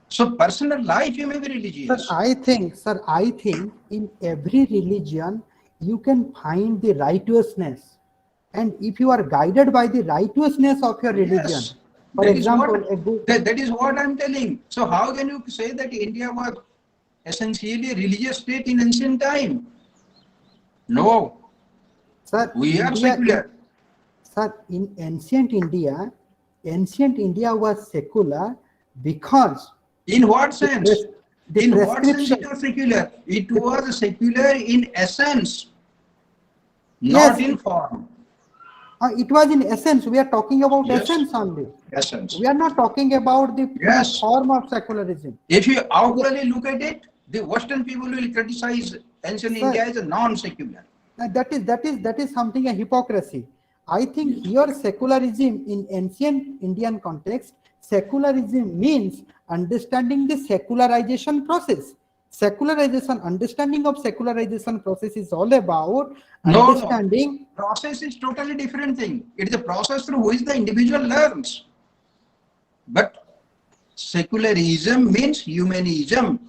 So personal life, you may be religious. Sir, I think in every religion you can find the righteousness, and if you are guided by the righteousness of your religion, Yes. for That is example, what- that is what I'm telling. So how can you say that India was essentially a religious state in ancient time? No, sir, we are secular. Sir, in ancient India was secular because In what sense? the In what sense prescription- it was secular? It was secular in essence, not Yes. in form. It was in essence. We are talking about Yes. essence only. Essence. We are not talking about the Yes. form of secularism. If you outwardly look at it, the Western people will criticize ancient Sir. India as a non-secular. That is something a hypocrisy. I think here secularism in ancient Indian context, secularism means understanding the secularization process. Understanding of secularization process is all about No. understanding. Process is totally different thing. It is a process through which the individual learns. But secularism means humanism.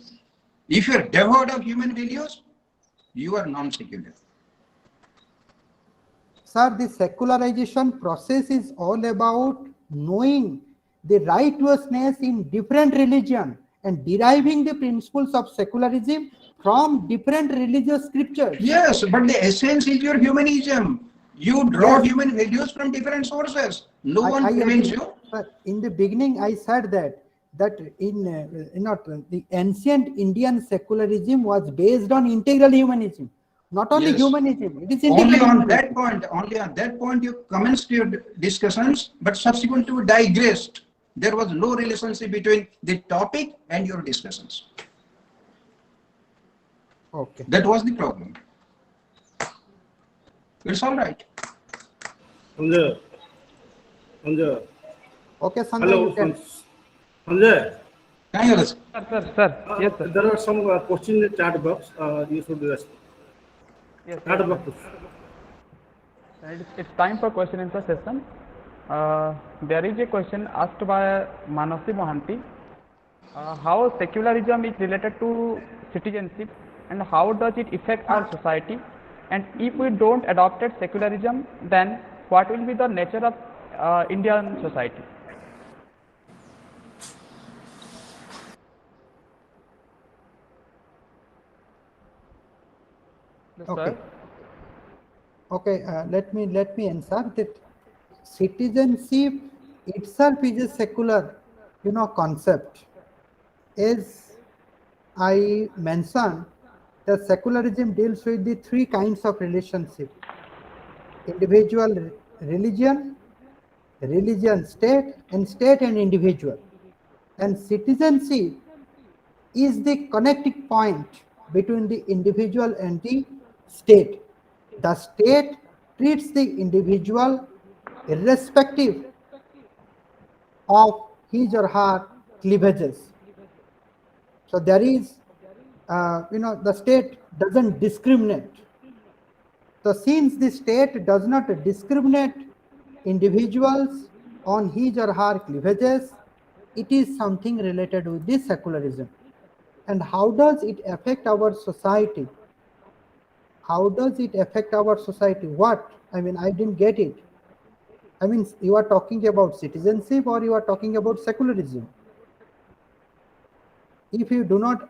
If you are devoid of human values, you are non-secular. Sir, the secularization process is all about knowing the righteousness in different religion and deriving the principles of secularism from different religious scriptures. Yes, but the essence is your humanism. You draw Yes. human values from different sources. No I one prevents agree. you. Sir, in the beginning, I said that the ancient Indian secularism was based on integral humanism, not only Yes. humanism. It is Only integral on humanism. that point you commenced your discussions, but subsequently you digressed. There was no relationship between the topic and your discussions. Okay. That was the problem. It's all right. Sanjay. Okay, Sanjay, Hello, you can. Sanjay. Thank you, Sir. Yes, sir. There are some questions in the chat box. You should respond. Yes, Start yes, the sir. It's time for question answer session. There is a question asked by Manasi Mohanty. How secularism is related to citizenship and how does it affect our society? And if we don't adopt secularism, then what will be the nature of Indian society? Yes, Okay. sir. Okay, let me answer that. Citizenship itself is a secular, concept. As I mentioned, the secularism deals with the three kinds of relationship: individual religion, religion state, and state and individual. And citizenship is the connecting point between the individual and the state. The state treats the individual irrespective of his or her cleavages. So there is, the state doesn't discriminate. So since the state does not discriminate individuals on his or her cleavages, it is something related with the secularism. And how does it affect our society? How does it affect our society? What? I mean, I didn't get it. I mean, you are talking about citizenship or you are talking about secularism? If you do not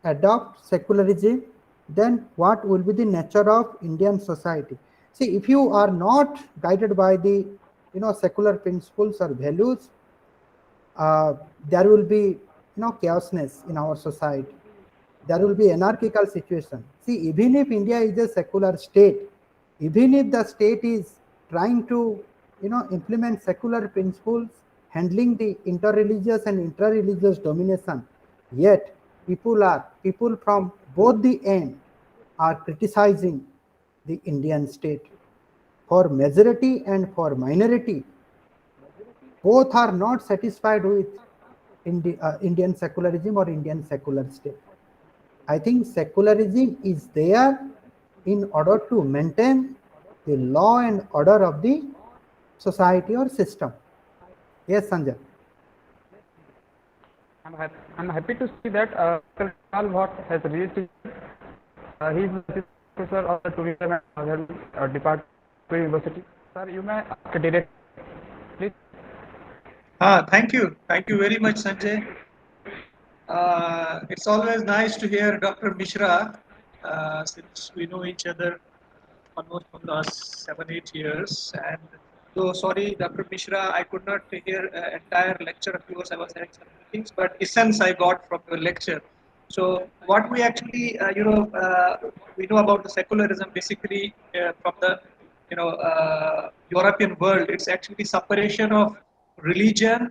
adopt secularism, then what will be the nature of Indian society? See, if you are not guided by the secular principles or values, there will be chaosness in our society. There will be anarchical situation. See, even if India is a secular state, even if the state is trying to implement secular principles, handling the interreligious and intra-religious domination, yet people from both the end are criticizing the Indian state. For majority and for minority, both are not satisfied with Indian secularism or Indian secular state. I think secularism is there in order to maintain the law and order of the society or system. Yes, Sanjay. I'm happy to see that Dr. Kunal Bhatt has reached. He is the professor of the tourism and travel department of university. Sir, you may ask direct, please. Thank you. Thank you very much, Sanjay. It's always nice to hear Dr. Mishra since we know each other almost for the last 7-8 years. And so sorry, Dr. Mishra, I could not hear an entire lecture of yours. I was having some meetings, but essence I got from your lecture. So what we actually, we know about the secularism basically from the, European world. It's actually separation of religion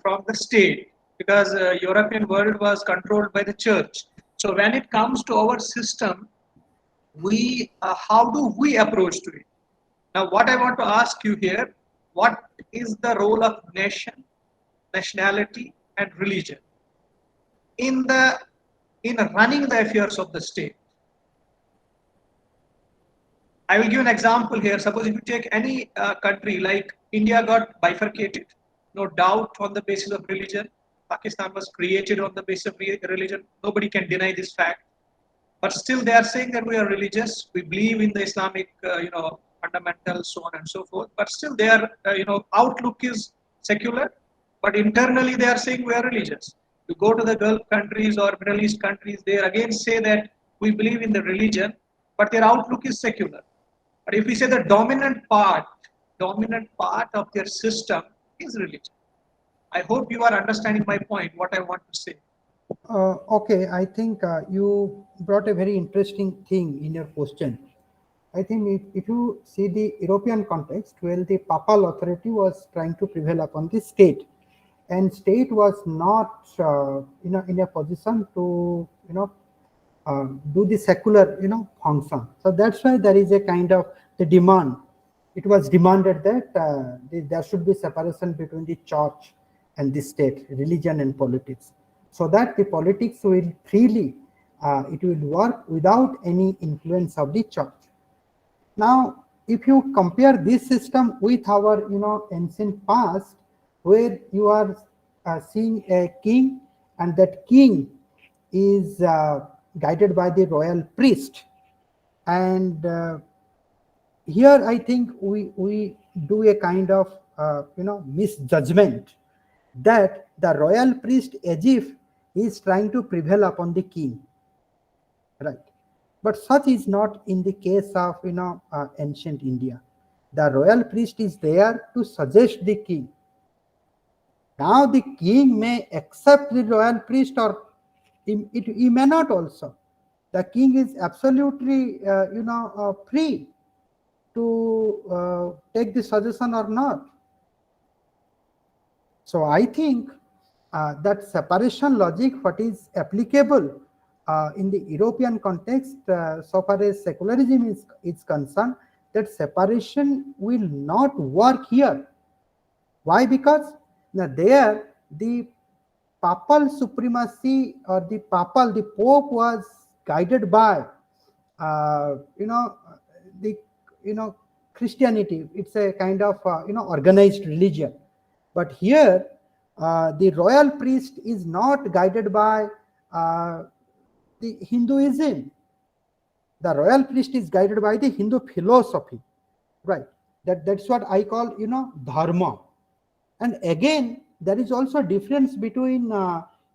from the state because European world was controlled by the church. So when it comes to our system, we how do we approach to it? Now, what I want to ask you here, what is the role of nation, nationality, and religion in running the affairs of the state? I will give an example here. Suppose if you take any country like India got bifurcated, no doubt on the basis of religion. Pakistan was created on the basis of religion. Nobody can deny this fact. But still, they are saying that we are religious. We believe in the Islamic, fundamentals, so on and so forth. But still, their, outlook is secular. But internally, they are saying we are religious. You go to the Gulf countries or Middle East countries, they again say that we believe in the religion, but their outlook is secular. But if we say the dominant part of their system is religion. I hope you are understanding my point, what I want to say. Okay, I think you brought a very interesting thing in your question. I think if you see the European context, well, the papal authority was trying to prevail upon the state, and state was not, in a position to, do the secular, function. So that's why there is a kind of the demand. It was demanded that there should be separation between the church and the state, religion and politics, so that the politics will freely it will work without any influence of the church. Now, if you compare this system with our ancient past, where you are seeing a king, and that king is guided by the royal priest, and here I think we do a kind of misjudgment that the royal priest, as if he is trying to prevail upon the king, right? But such is not in the case of ancient India. The royal priest is there to suggest the king. Now the king may accept the royal priest, or he may not also. The king is absolutely free to take the suggestion or not. So I think that separation logic, what is applicable in the European context, so far as secularism is concerned, that separation will not work here. Why? Because now there the papal supremacy, or the Pope was guided by the Christianity. It's a kind of organized religion. But here the royal priest is not guided by the Hinduism. The royal priest is guided by the Hindu philosophy, right? That's what I call dharma. And again, there is also a difference between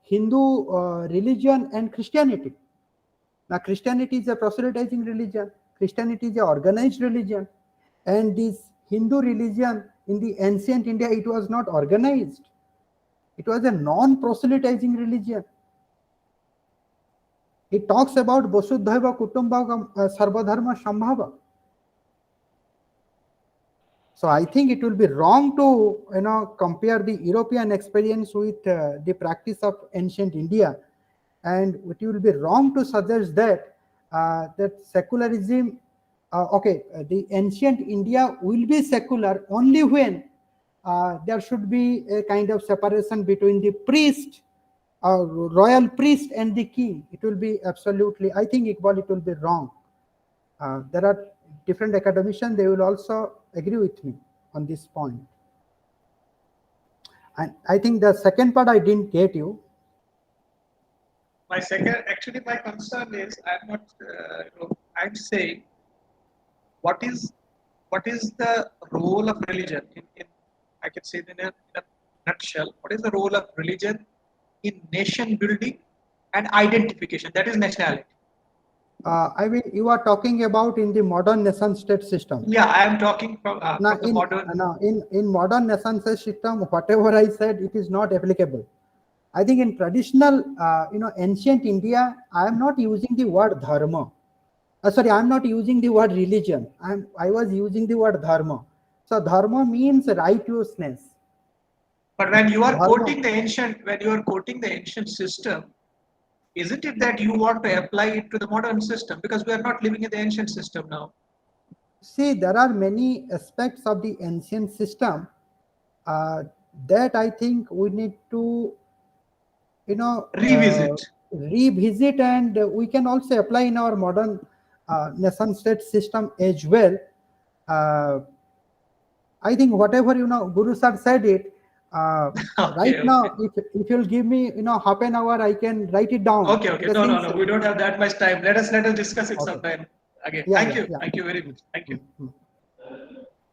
Hindu religion and Christianity. Now, Christianity is a proselytizing religion. Christianity is an organized religion. And this Hindu religion in the ancient India, it was not organized. It was a non-proselytizing religion. It talks about Vasudhaiva Kutumbakam Sarvadharma Sambhava. So I think it will be wrong to compare the European experience with the practice of ancient India, and it will be wrong to suggest that that secularism, the ancient India will be secular only when there should be a kind of separation between the priest, royal priest, and the king. It will be absolutely, I think, Iqbal, it will be wrong. There are different academicians, they will also agree with me on this point. And I think the second part I didn't get you. My concern is, I'm not, I'm saying, what is the role of religion in I can say in a nutshell, what is the role of religion in nation building and identification? That is nationality. I mean, you are talking about in the modern nation-state system. Yeah, I am talking from Now, the modern. In modern nation-state system, whatever I said, it is not applicable. I think in traditional, ancient India, I am not using the word dharma. Sorry, I am not using the word religion. I was using the word dharma. So dharma means righteousness. But when you are Dharma. quoting the ancient system, isn't it that you want to apply it to the modern system? Because we are not living in the ancient system now. See, there are many aspects of the ancient system that I think we need to, revisit, and we can also apply in our modern nation-state system as well. I think whatever Guru sir said it. Now, if you'll give me half an hour, I can write it down. Okay. No, we don't have that much time. Let us discuss it sometime again. Thank you very much. Thank you.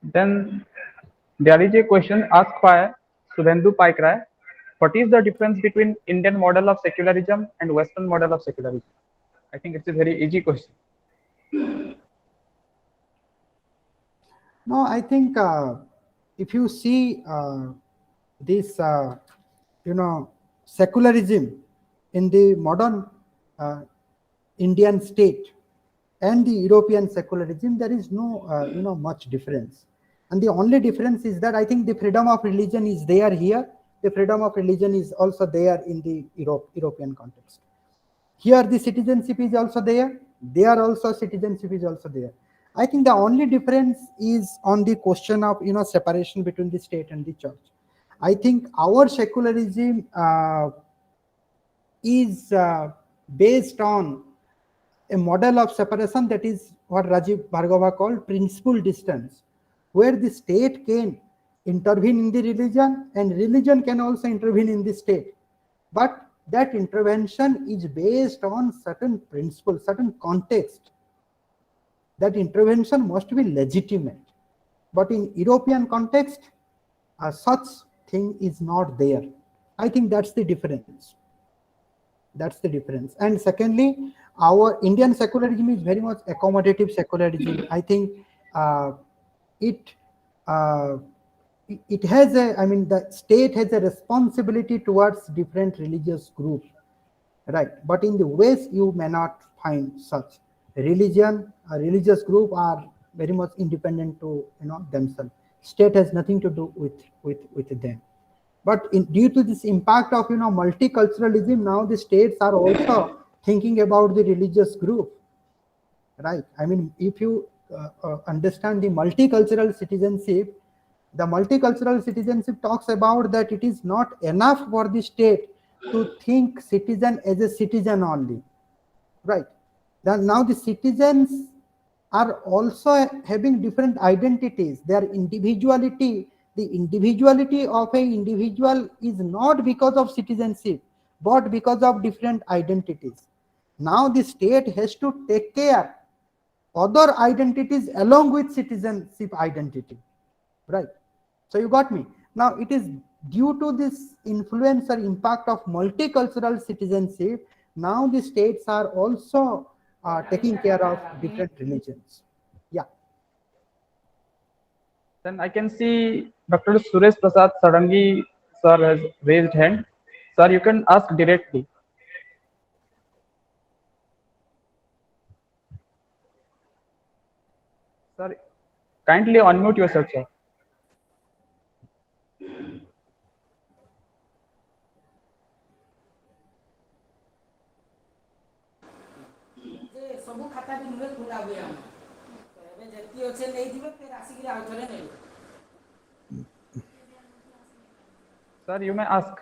Then there is a question asked by Subhendu Paikrai. What is the difference between Indian model of secularism and Western model of secularism? I think it's a very easy question. No, I think if you see this, secularism in the modern Indian state and the European secularism, there is no, much difference. And the only difference is that I think the freedom of religion is there here. The freedom of religion is also there in the European context. Here, the citizenship is also there. There also citizenship is also there. I think the only difference is on the question of separation between the state and the church. I think our secularism is based on a model of separation that is what Rajiv Bhargava called principal distance, where the state can intervene in the religion and religion can also intervene in the state. But that intervention is based on certain principles, certain context. That intervention must be legitimate. But in European context, such thing is not there. I think that's the difference. That's the difference. And secondly, our Indian secularism is very much accommodative secularism. I think it has a, I mean, the state has a responsibility towards different religious groups, right? But in the West, you may not find such. Religion, a religious group are very much independent to themselves. State has nothing to do with them. But due to this impact of multiculturalism, now the states are also thinking about the religious group, right? I mean, if you understand the multicultural citizenship, the multicultural citizenship talks about that it is not enough for the state to think citizen as a citizen only, right? Then now the citizens are also having different identities. Their individuality, the individuality of an individual is not because of citizenship, but because of different identities. Now the state has to take care other identities along with citizenship identity, right? So you got me. Now it is due to this influence or impact of multicultural citizenship, now the states are also taking care of different religions. Yeah. Then I can see Dr. Suresh Prasad Sarangi sir has raised hand. Sir, you can ask directly. Sir, kindly unmute yourself, sir. Sir, you may ask.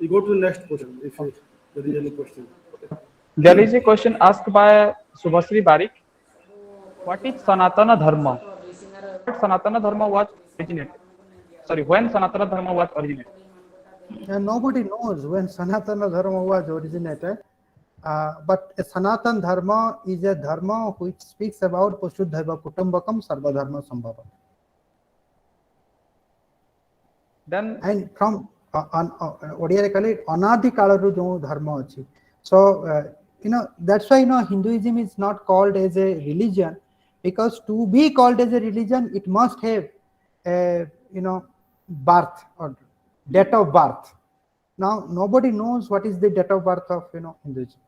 We go to the next question if there is any question. There is a question asked by Subhasri Barik. What is Sanatana Dharma? Sanatana Dharma was originated. Sorry, when Sanatana Dharma was originated? And nobody knows when Sanatana Dharma was originated. But a Sanatan Dharma is a dharma which speaks about Pashuddhaiva Kutumbakam Sarva Dharma Sambhava. Then, and from Odia call it Anadi Kalaru jo dharma achi. So that's why Hinduism is not called as a religion, because to be called as a religion it must have a birth or date of birth. Now nobody knows what is the date of birth of Hinduism.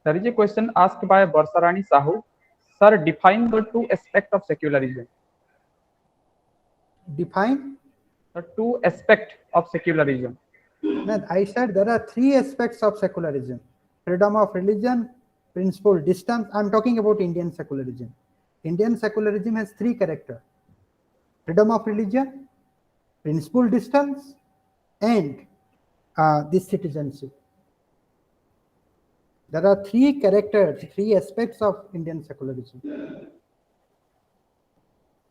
there is a question asked by Barsarani Sahu. Sir, define the two aspects of secularism. Define The two aspects of secularism. I said there are three aspects of secularism: freedom of religion, principle distance. I'm talking about Indian secularism. Indian secularism has three characters: freedom of religion, principle distance, and this citizenship. There are three characters, three aspects of Indian secularism.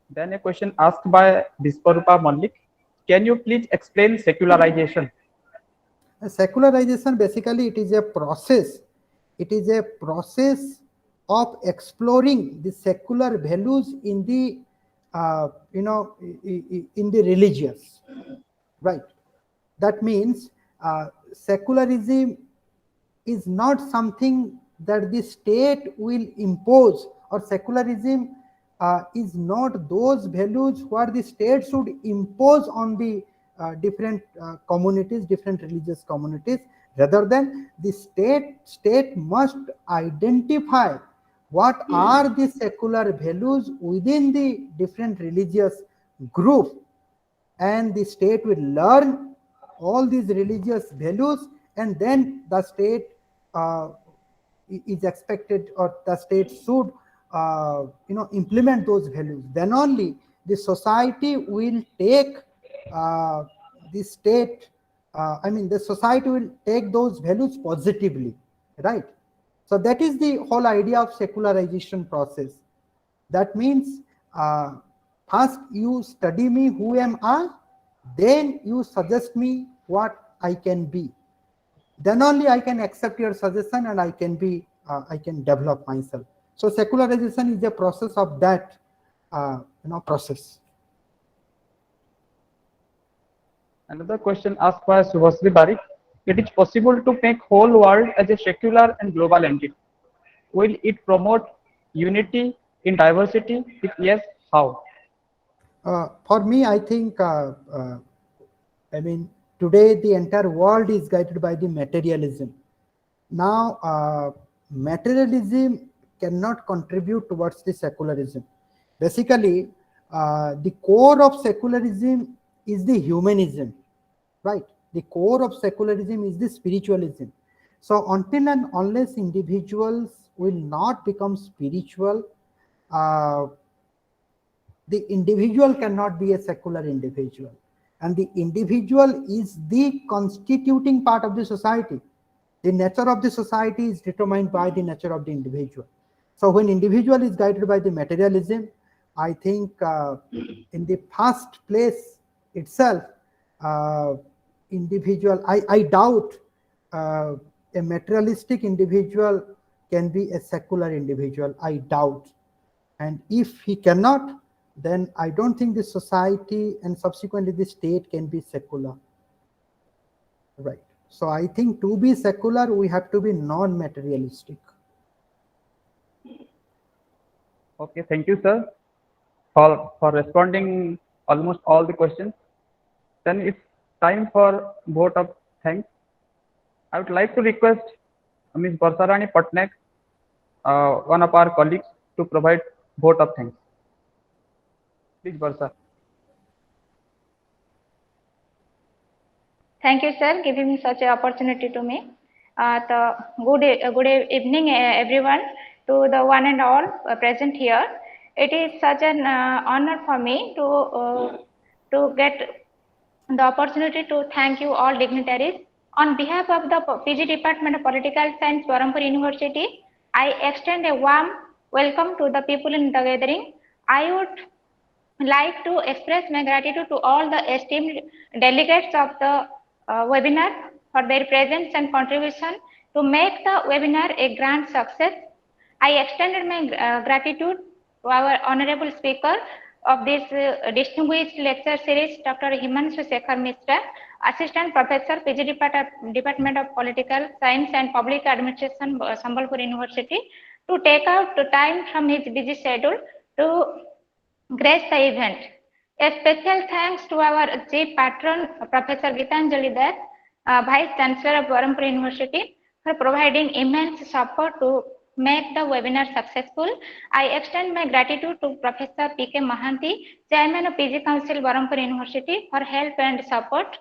Then a question asked by Biswarupa Malik. Can you please explain secularization? Secularization, basically it is a process. It is a process of exploring the secular values in the in the religious, right? That means secularism is not something that the state will impose, or secularism is not those values where the state should impose on the different communities, different religious communities. Rather than the state must identify what are the secular values within the different religious group, and the state will learn all these religious values, and then the state is expected, or the state should implement those values. Then only the society will take the state, the society will take those values positively, right? So that is the whole idea of secularization process. That means first you study me, who am I, then you suggest me what I can be. Then only I can accept your suggestion and I can develop myself. So secularization is a process of that process. Another question asked by Subhasri Barik. It is possible to make whole world as a secular and global entity. Will it promote unity in diversity? If yes, how? For me, I think, today the entire world is guided by the materialism. Now, materialism cannot contribute towards the secularism. Basically, the core of secularism is the humanism, right? The core of secularism is the spiritualism. So until and unless individuals will not become spiritual, the individual cannot be a secular individual. And the individual is the constituting part of the society. The nature of the society is determined by the nature of the individual. So when individual is guided by the materialism, I think in the first place itself, individual, I doubt a materialistic individual can be a secular individual. I doubt. And if he cannot, then I don't think the society and subsequently the state can be secular. Right. So I think to be secular, we have to be non-materialistic. Okay, thank you, sir, for responding almost all the questions. Then it's time for vote of thanks. I would like to request Ms. Barsarani Patnaik, one of our colleagues, to provide vote of thanks. Please, Barsa. Thank you, sir, giving such an opportunity to me. Good evening, everyone, to the one and all present here. It is such an honor for me to get the opportunity to thank you all dignitaries. On behalf of the PG Department of Political Science, Berhampur University, I extend a warm welcome to the people in the gathering. I would like to express my gratitude to all the esteemed delegates of the webinar for their presence and contribution to make the webinar a grand success. I extended my gratitude to our honorable speaker of this distinguished lecture series, Dr. Himanshu Sekhar Mishra, Assistant Professor, PG Department of Political Science and Public Administration, Sambalpur University, to take out the time from his busy schedule to grace the event. A special thanks to our chief patron, Professor Gitanjali Das, Vice Chancellor of Berhampur University, for providing immense support to make the webinar successful. I extend my gratitude to Professor P.K. Mahanti, Chairman of PG Council, Berhampur University, for help and support.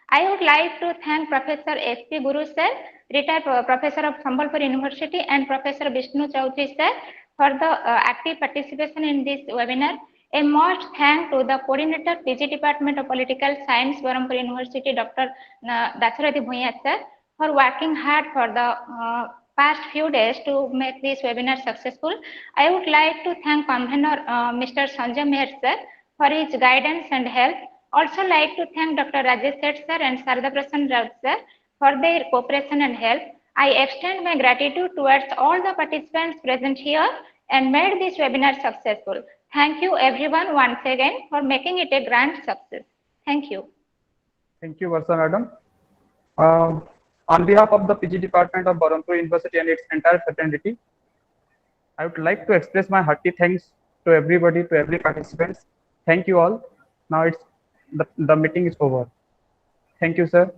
I would like to thank Professor S.P. Guru sir, retired professor of Sambalpur University, and Professor Vishnu Chaudhary sir for the active participation in this webinar. A most thank to the coordinator, PG Department of Political Science, Berhampur University, Dr. Dacharathi Bhuiya sir, for working hard for the past few days to make this webinar successful. I would like to thank convener Mr. Sanjay Meher sir for his guidance and help. Also like to thank Dr. Rajesh Seth sir and Sarada Prasanna Rao sir for their cooperation and help. I extend my gratitude towards all the participants present here and made this webinar successful. Thank you everyone once again for making it a grand success. Thank you. Thank you, Varsa Madam. On behalf of the PG Department of Berhampur University and its entire fraternity, I would like to express my hearty thanks to everybody, to every participant. Thank you all. Now the meeting is over. Thank you, sir.